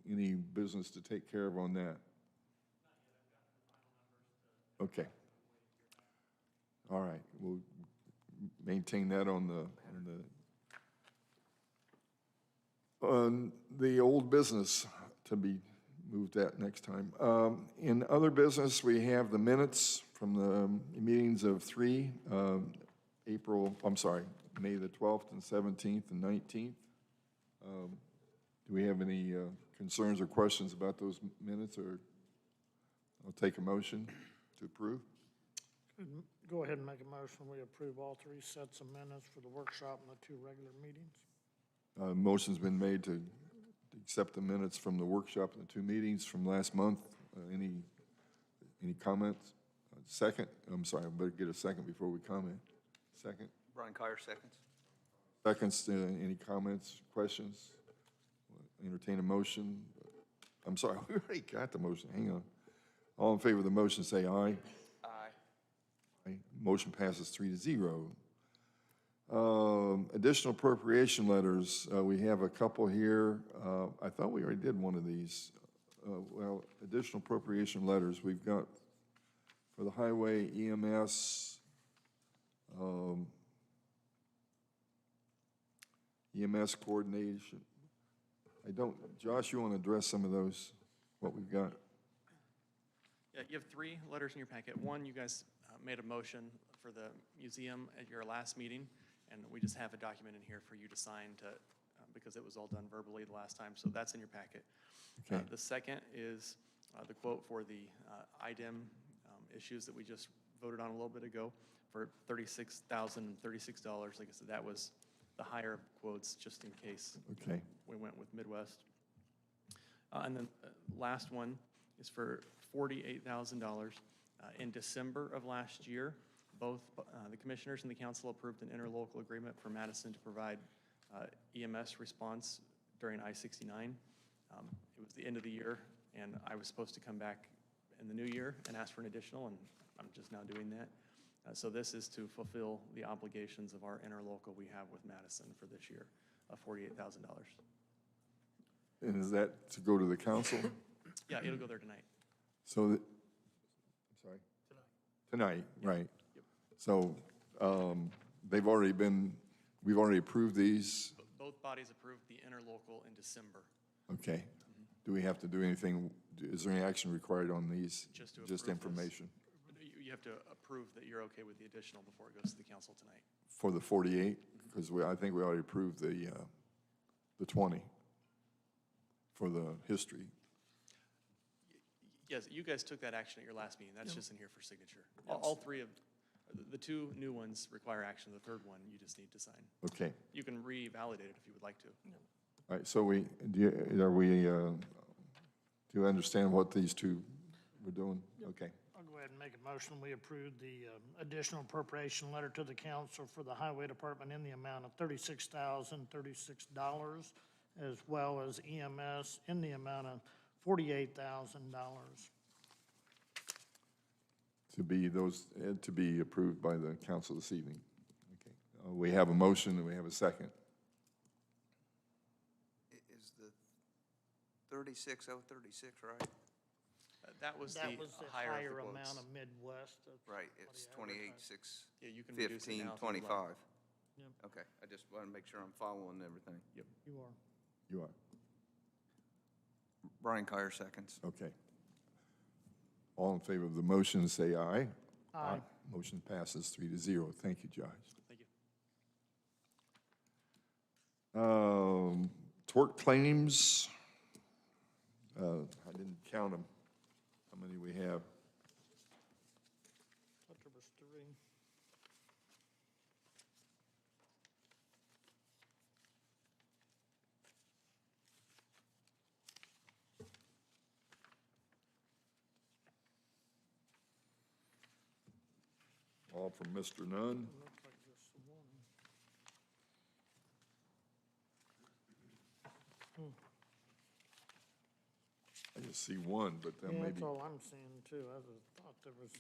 Any business to take care of on that? Okay. All right, we'll maintain that on the old business to be moved at next time. In other business, we have the minutes from the meetings of May the 12th and 17th and 19th. Do we have any concerns or questions about those minutes, or I'll take a motion to approve? Go ahead and make a motion. We approve all three sets of minutes for the workshop and the two regular meetings. Motion's been made to accept the minutes from the workshop and the two meetings from last month. Any comments? Second, I'm sorry, I better get a second before we comment. Second? Brian Kyer, seconds. Seconds, any comments, questions? Entertain a motion. I'm sorry, we already got the motion, hang on. All in favor of the motion, say aye. Aye. Aye. Motion passes 3-0. Additional appropriation letters, we have a couple here. I thought we already did one of these. Well, additional appropriation letters, we've got for the highway EMS, EMS coordination. Josh, you want to address some of those, what we've got? Yeah, you have 3 letters in your packet. One, you guys made a motion for the museum at your last meeting, and we just have a document in here for you to sign because it was all done verbally the last time, so that's in your packet. Okay. The second is the quote for the IDEM issues that we just voted on a little bit ago for $36,036. Like I said, that was the higher quotes, just in case Okay. we went with Midwest. And then last one is for $48,000. In December of last year, both the commissioners and the council approved an interlocal agreement for Madison to provide EMS response during I-69. It was the end of the year, and I was supposed to come back in the new year and ask for an additional, and I'm just now doing that. So this is to fulfill the obligations of our interlocal we have with Madison for this year of $48,000. And is that to go to the council? Yeah, it'll go there tonight. So, I'm sorry? Tonight, right. Yep. So, we've already approved these? Both bodies approved the interlocal in December. Okay. Do we have to do anything, is there any action required on these? Just to Just approve this. information? You You have to approve that you're okay with the additional before it goes to the council tonight. For the 48? Because I think we already approved the 20 for the history. Yes, you guys took that action at your last meeting. That's just in here for signature. All three of, the two new ones require action. The third one, you just need to sign. Okay. You can revalidate it if you would like to. All right, so do you understand what these two were doing? Okay. I'll go ahead and make a motion. We approve the additional appropriation letter to the council for the highway department in the amount of $36,036, as well as EMS in the amount of $48,000. To be approved by the council this evening. Okay. We have a motion and we have a second. Is the 36036 right? That was the That was the higher higher of the amount quotes. of Midwest. That's Right, what it's he advertised. 28,615.25. Yeah, you can reduce it now if you'd like. Yep. Okay, I just want to make sure I'm following everything. Yep. You are. You are. Brian Kyer seconds. Okay. All in favor of the motion, say aye. Aye. Motion passes 3-0. Thank you, Josh. Thank you. Tort claims, I didn't count them, how many we have. Thought there was 3. All from Mr. Nunn. Looks like just the 1. I just see one, but then Yeah, maybe, that's all I'm seeing too. I just thought there was,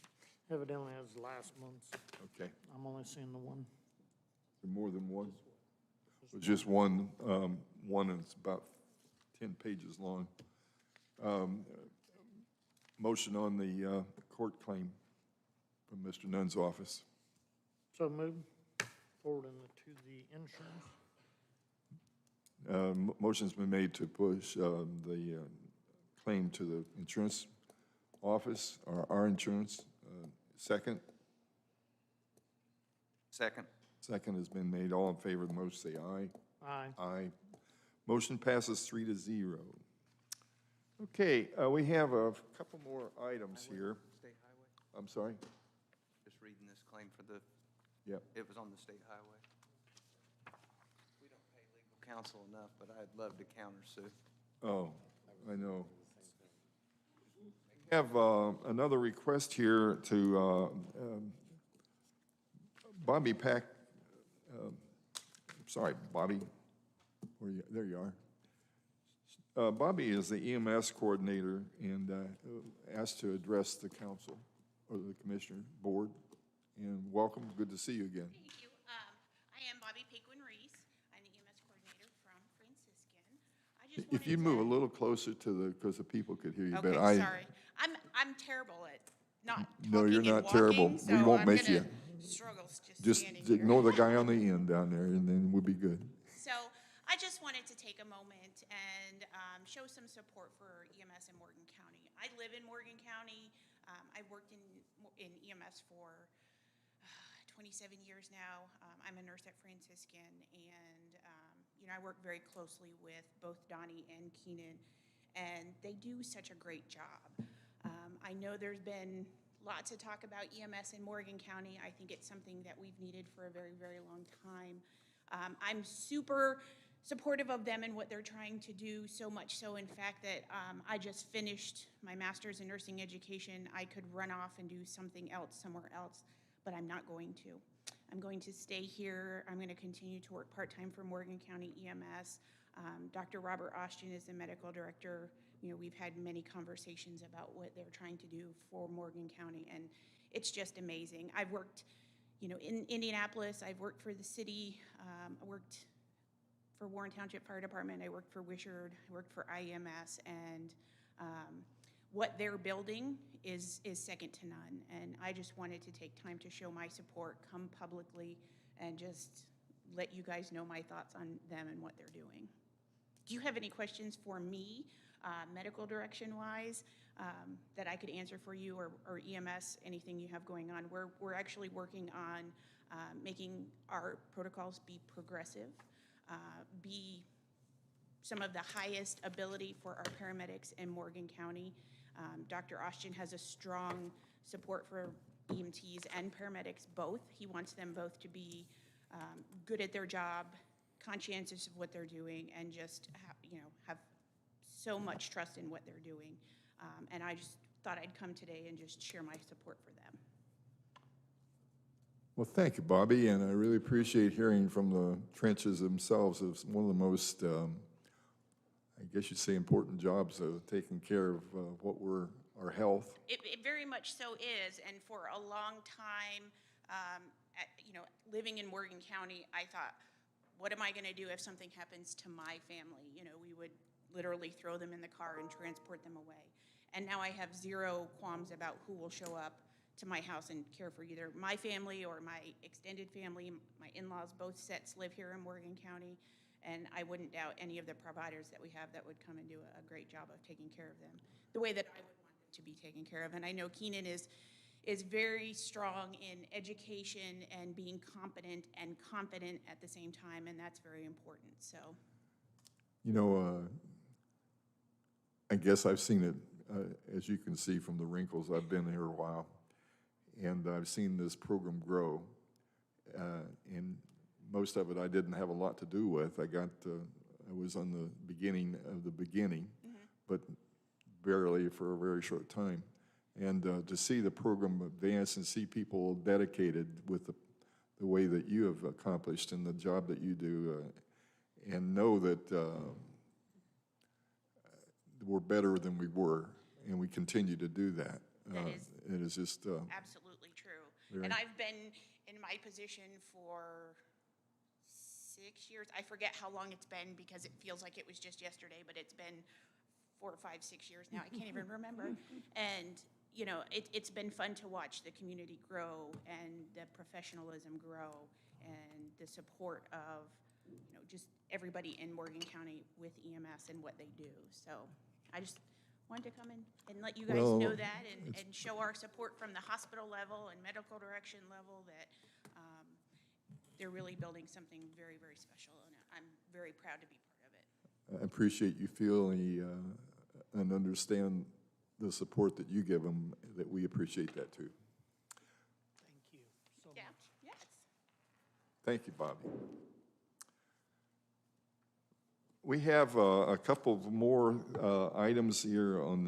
evidently as last month's. okay, I'm only seeing the 1. more than one? It's just one, and it's about 10 pages long. Motion on the court claim from Mr. Nunn's office. So move forward to the insurance. Motion's been made to push the claim to the insurance office, or our insurance. Second? Second. Second has been made. All in favor of the motion, say aye. Aye. Aye. Motion passes 3-0. Okay, we have a couple more items here. State highway? I'm sorry? Just reading this claim for the, Yep. it was on the state highway. We don't pay legal counsel enough, but I'd love to countersue. Oh, I know. We have another request here to Bobby Pack, sorry, Bobby, there you are. Bobby is the EMS coordinator and asked to address the council or the commissioner board. And welcome, good to see you again. Thank you. I am Bobby Paquin-Reese. I'm the EMS coordinator from Franciscan. I just If you wanted move a to- little closer to the, because the people could hear you, but Okay, sorry. I'm terrible at not No, you're talking and not terrible. walking, We so won't I'm make gonna you. struggle just Just standing here. ignore the guy on the end down there, and then we'll be good. So I just wanted to take a moment and show some support for EMS in Morgan County. I live in Morgan County. I've worked in EMS for 27 years now. I'm a nurse at Franciscan, and I work very closely with both Donnie and Keenan, and they do such a great job. I know there's been lots of talk about EMS in Morgan County. I think it's something that we've needed for a very, very long time. I'm super supportive of them and what they're trying to do, so much so, in fact, that I just finished my master's in nursing education. I could run off and do something else somewhere else, but I'm not going to. I'm going to stay here. I'm going to continue to work part-time for Morgan County EMS. Dr. Robert Austin is the medical director. We've had many conversations about what they're trying to do for Morgan County, and it's just amazing. I've worked, in Indianapolis. I've worked for the city. I worked for Warren Township Fire Department. I worked for Wishard. I worked for IEMS, and what they're building is second to none. And I just wanted to take time to show my support, come publicly, and just let you guys know my thoughts on them and what they're doing. Do you have any questions for me medical direction-wise, that I could answer for you, or EMS, anything you have going on. We're actually working on making our protocols be progressive, be some of the highest ability for our paramedics in Morgan County. Dr. Austin has a strong support for EMTs and paramedics both. He wants them both to be good at their job, conscientious of what they're doing, and just have so much trust in what they're doing. And I just thought I'd come today and just share my support for them. Well, thank you, Bobby, and I really appreciate hearing from the trenches themselves. It's one of the most, I guess you'd say, important jobs of taking care of our health. It very much so is, and for a long time, living in Morgan County, I thought, what am I going to do if something happens to my family? We would literally throw them in the car and transport them away. And now I have zero qualms about who will show up to my house and care for either my family or my extended family. My in-laws, both sets live here in Morgan County, and I wouldn't doubt any of the providers that we have that would come and do a great job of taking care of them the way that I would want them to be taken care of. And I know Keenan is very strong in education and being competent and confident at the same time, and that's very important. So, I guess I've seen it, as you can see from the wrinkles. I've been here a while, and I've seen this program grow. And most of it I didn't have a lot to do with. I was on the beginning of the beginning, but barely for a very short time. And to see the program advance and see people dedicated with the way that you have accomplished and the job that you do, and know that we're better than we were, and we continue to do that. It is just absolutely true. And I've been in my position for 6 years. I forget how long it's been because it feels like it was just yesterday, but it's been 4 or 5, 6 years now. I can't even remember. And it's been fun to watch the community grow and the professionalism grow and the support of just everybody in Morgan County with EMS and what they do. So I just wanted to come in and let you guys know that and show our support from the hospital level and medical direction level that they're really building something very, very special, and I'm very proud to be part of it. I appreciate you feeling and understand the support that you give them, that we appreciate that too. Thank you so much. Yes. Thank you, Bobby. We have a couple of more items here on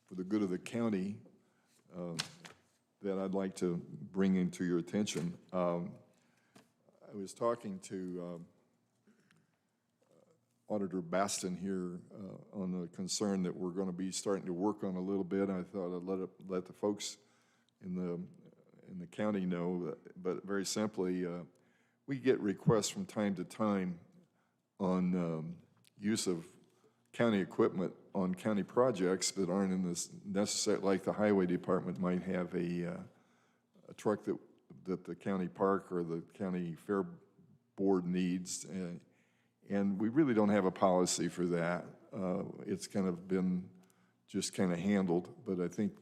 for the good of the county that I'd like to bring into your attention. I was talking to Auditor Baston here on the concern that we're going to be starting to work on a little bit. I thought I'd let the folks in the county know, but very simply, we get requests from time to time on use of county equipment on county projects that aren't in this necessary, like the highway department might have a truck that the county park or the county fair board needs, and we really don't have a policy for that. It's kind of been just kind of handled, but I think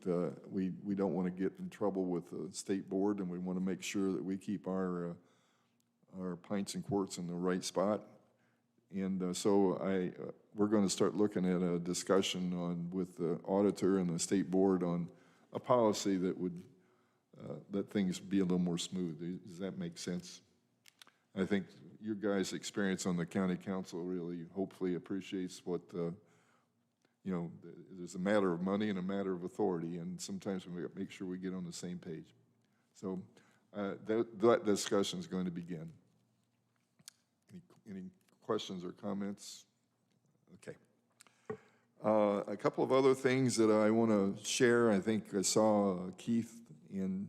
we don't want to get in trouble with the state board, and we want to make sure that we keep our pints and quarts in the right spot. And so we're going to start looking at a discussion with the auditor and the state board on a policy that would let things be a little more smooth. Does that make sense? I think your guys' experience on the county council really hopefully appreciates what, there's a matter of money and a matter of authority, and sometimes we make sure we get on the same page. So that discussion is going to begin. Any questions or comments? Okay. A couple of other things that I want to share. I think I saw Keith and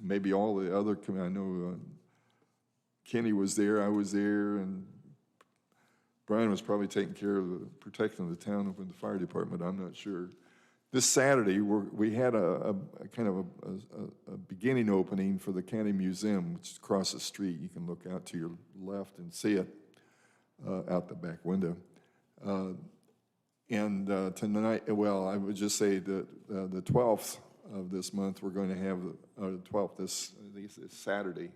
maybe all the other, I know Kenny was there, I was there, and Brian was probably taking care of protecting the town up in the fire department, I'm not sure. This Saturday, we had a kind of a beginning opening for the county museum, which is across the street. You can look out to your left and see it out the back window. And tonight, well, I would just say that the 12th of this month, we're going to have, the 12th, this Saturday,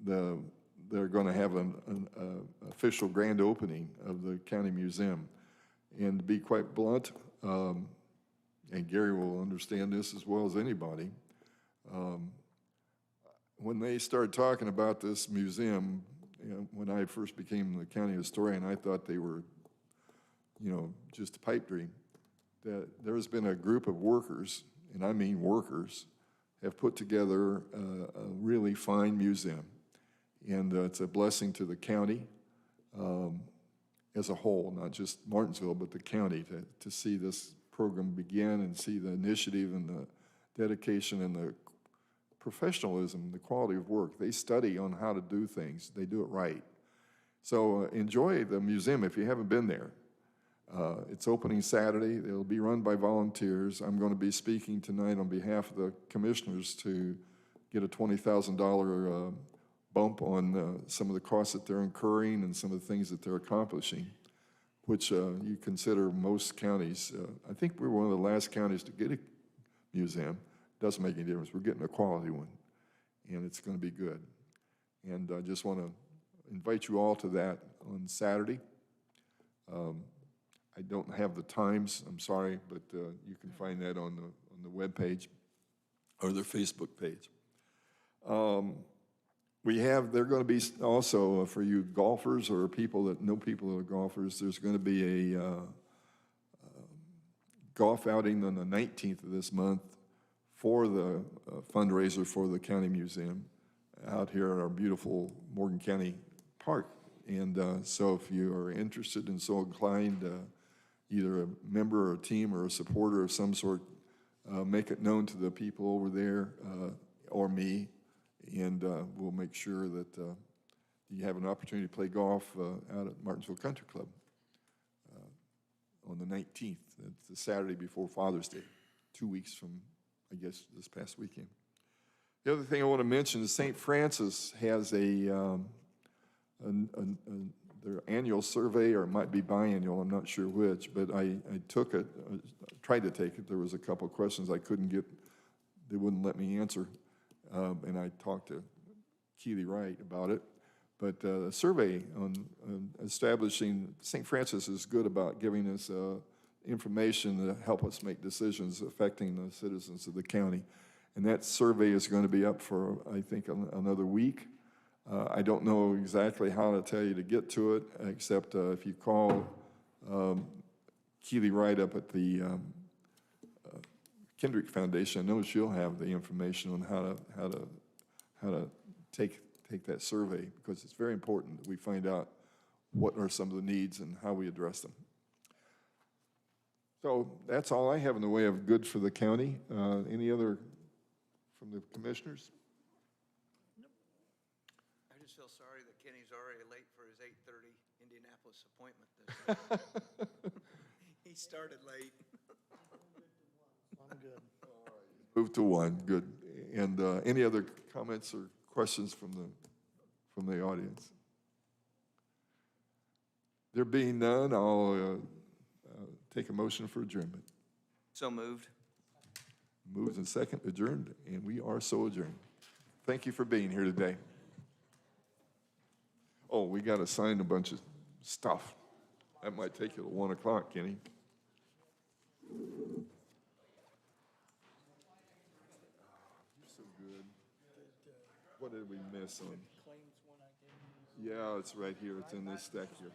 they're going to have an official grand opening of the county museum. And to be quite blunt, and Gary will understand this as well as anybody, when they started talking about this museum, when I first became the county historian, I thought they were, just a pipe dream. That there's been a group of workers, and I mean workers, have put together a really fine museum. And it's a blessing to the county as a whole, not just Martinsville, but the county, to see this program begin and see the initiative and the dedication and the professionalism, the quality of work. They study on how to do things. They do it right. So enjoy the museum if you haven't been there. It's opening Saturday. It'll be run by volunteers. I'm going to be speaking tonight on behalf of the commissioners to get a $20,000 bump on some of the costs that they're incurring and some of the things that they're accomplishing, which you consider most counties. I think we're one of the last counties to get a museum. Doesn't make any difference. We're getting a quality one, and it's going to be good. And I just want to invite you all to that on Saturday. I don't have the times, I'm sorry, but you can find that on the webpage or their Facebook page. They're going to be also, for you golfers or people that know people that are golfers, there's going to be a golf outing on the 19th of this month for the fundraiser for the county museum out here at our beautiful Morgan County Park. And so if you are interested and so inclined, either a member or a team or a supporter of some sort, make it known to the people over there or me, and we'll make sure that you have an opportunity to play golf out at Martinsville Country Club on the 19th. It's the Saturday before Father's Day, 2 weeks from, I guess, this past weekend. The other thing I want to mention is St. Francis has their annual survey, or it might be biannual, I'm not sure which, but I took it, tried to take it. There was a couple of questions I couldn't get, they wouldn't let me answer, and I talked to Keely Wright about it. But the survey on establishing, St. Francis is good about giving us information to help us make decisions affecting the citizens of the county. And that survey is going to be up for, I think, another week. I don't know exactly how to tell you to get to it, except if you call Keely Wright up at the Kendrick Foundation, I know she'll have the information on how to take that survey, because it's very important that we find out what are some of the needs and how we address them. So that's all I have in the way of good for the county. Any other from the commissioners? I just feel sorry that Kenny's already late for his 8:30 Indianapolis appointment. He started late. I'm good. Move to 1, good. And any other comments or questions from the audience? There being none, I'll take a motion for adjournment. So moved. Moved and second, adjourned, and we are so adjourned. Thank you for being here today. Oh, we got to sign a bunch of stuff. That might take you to 1 o'clock, Kenny. You're so good. What did we miss on? Yeah, it's right here. It's in this stack here.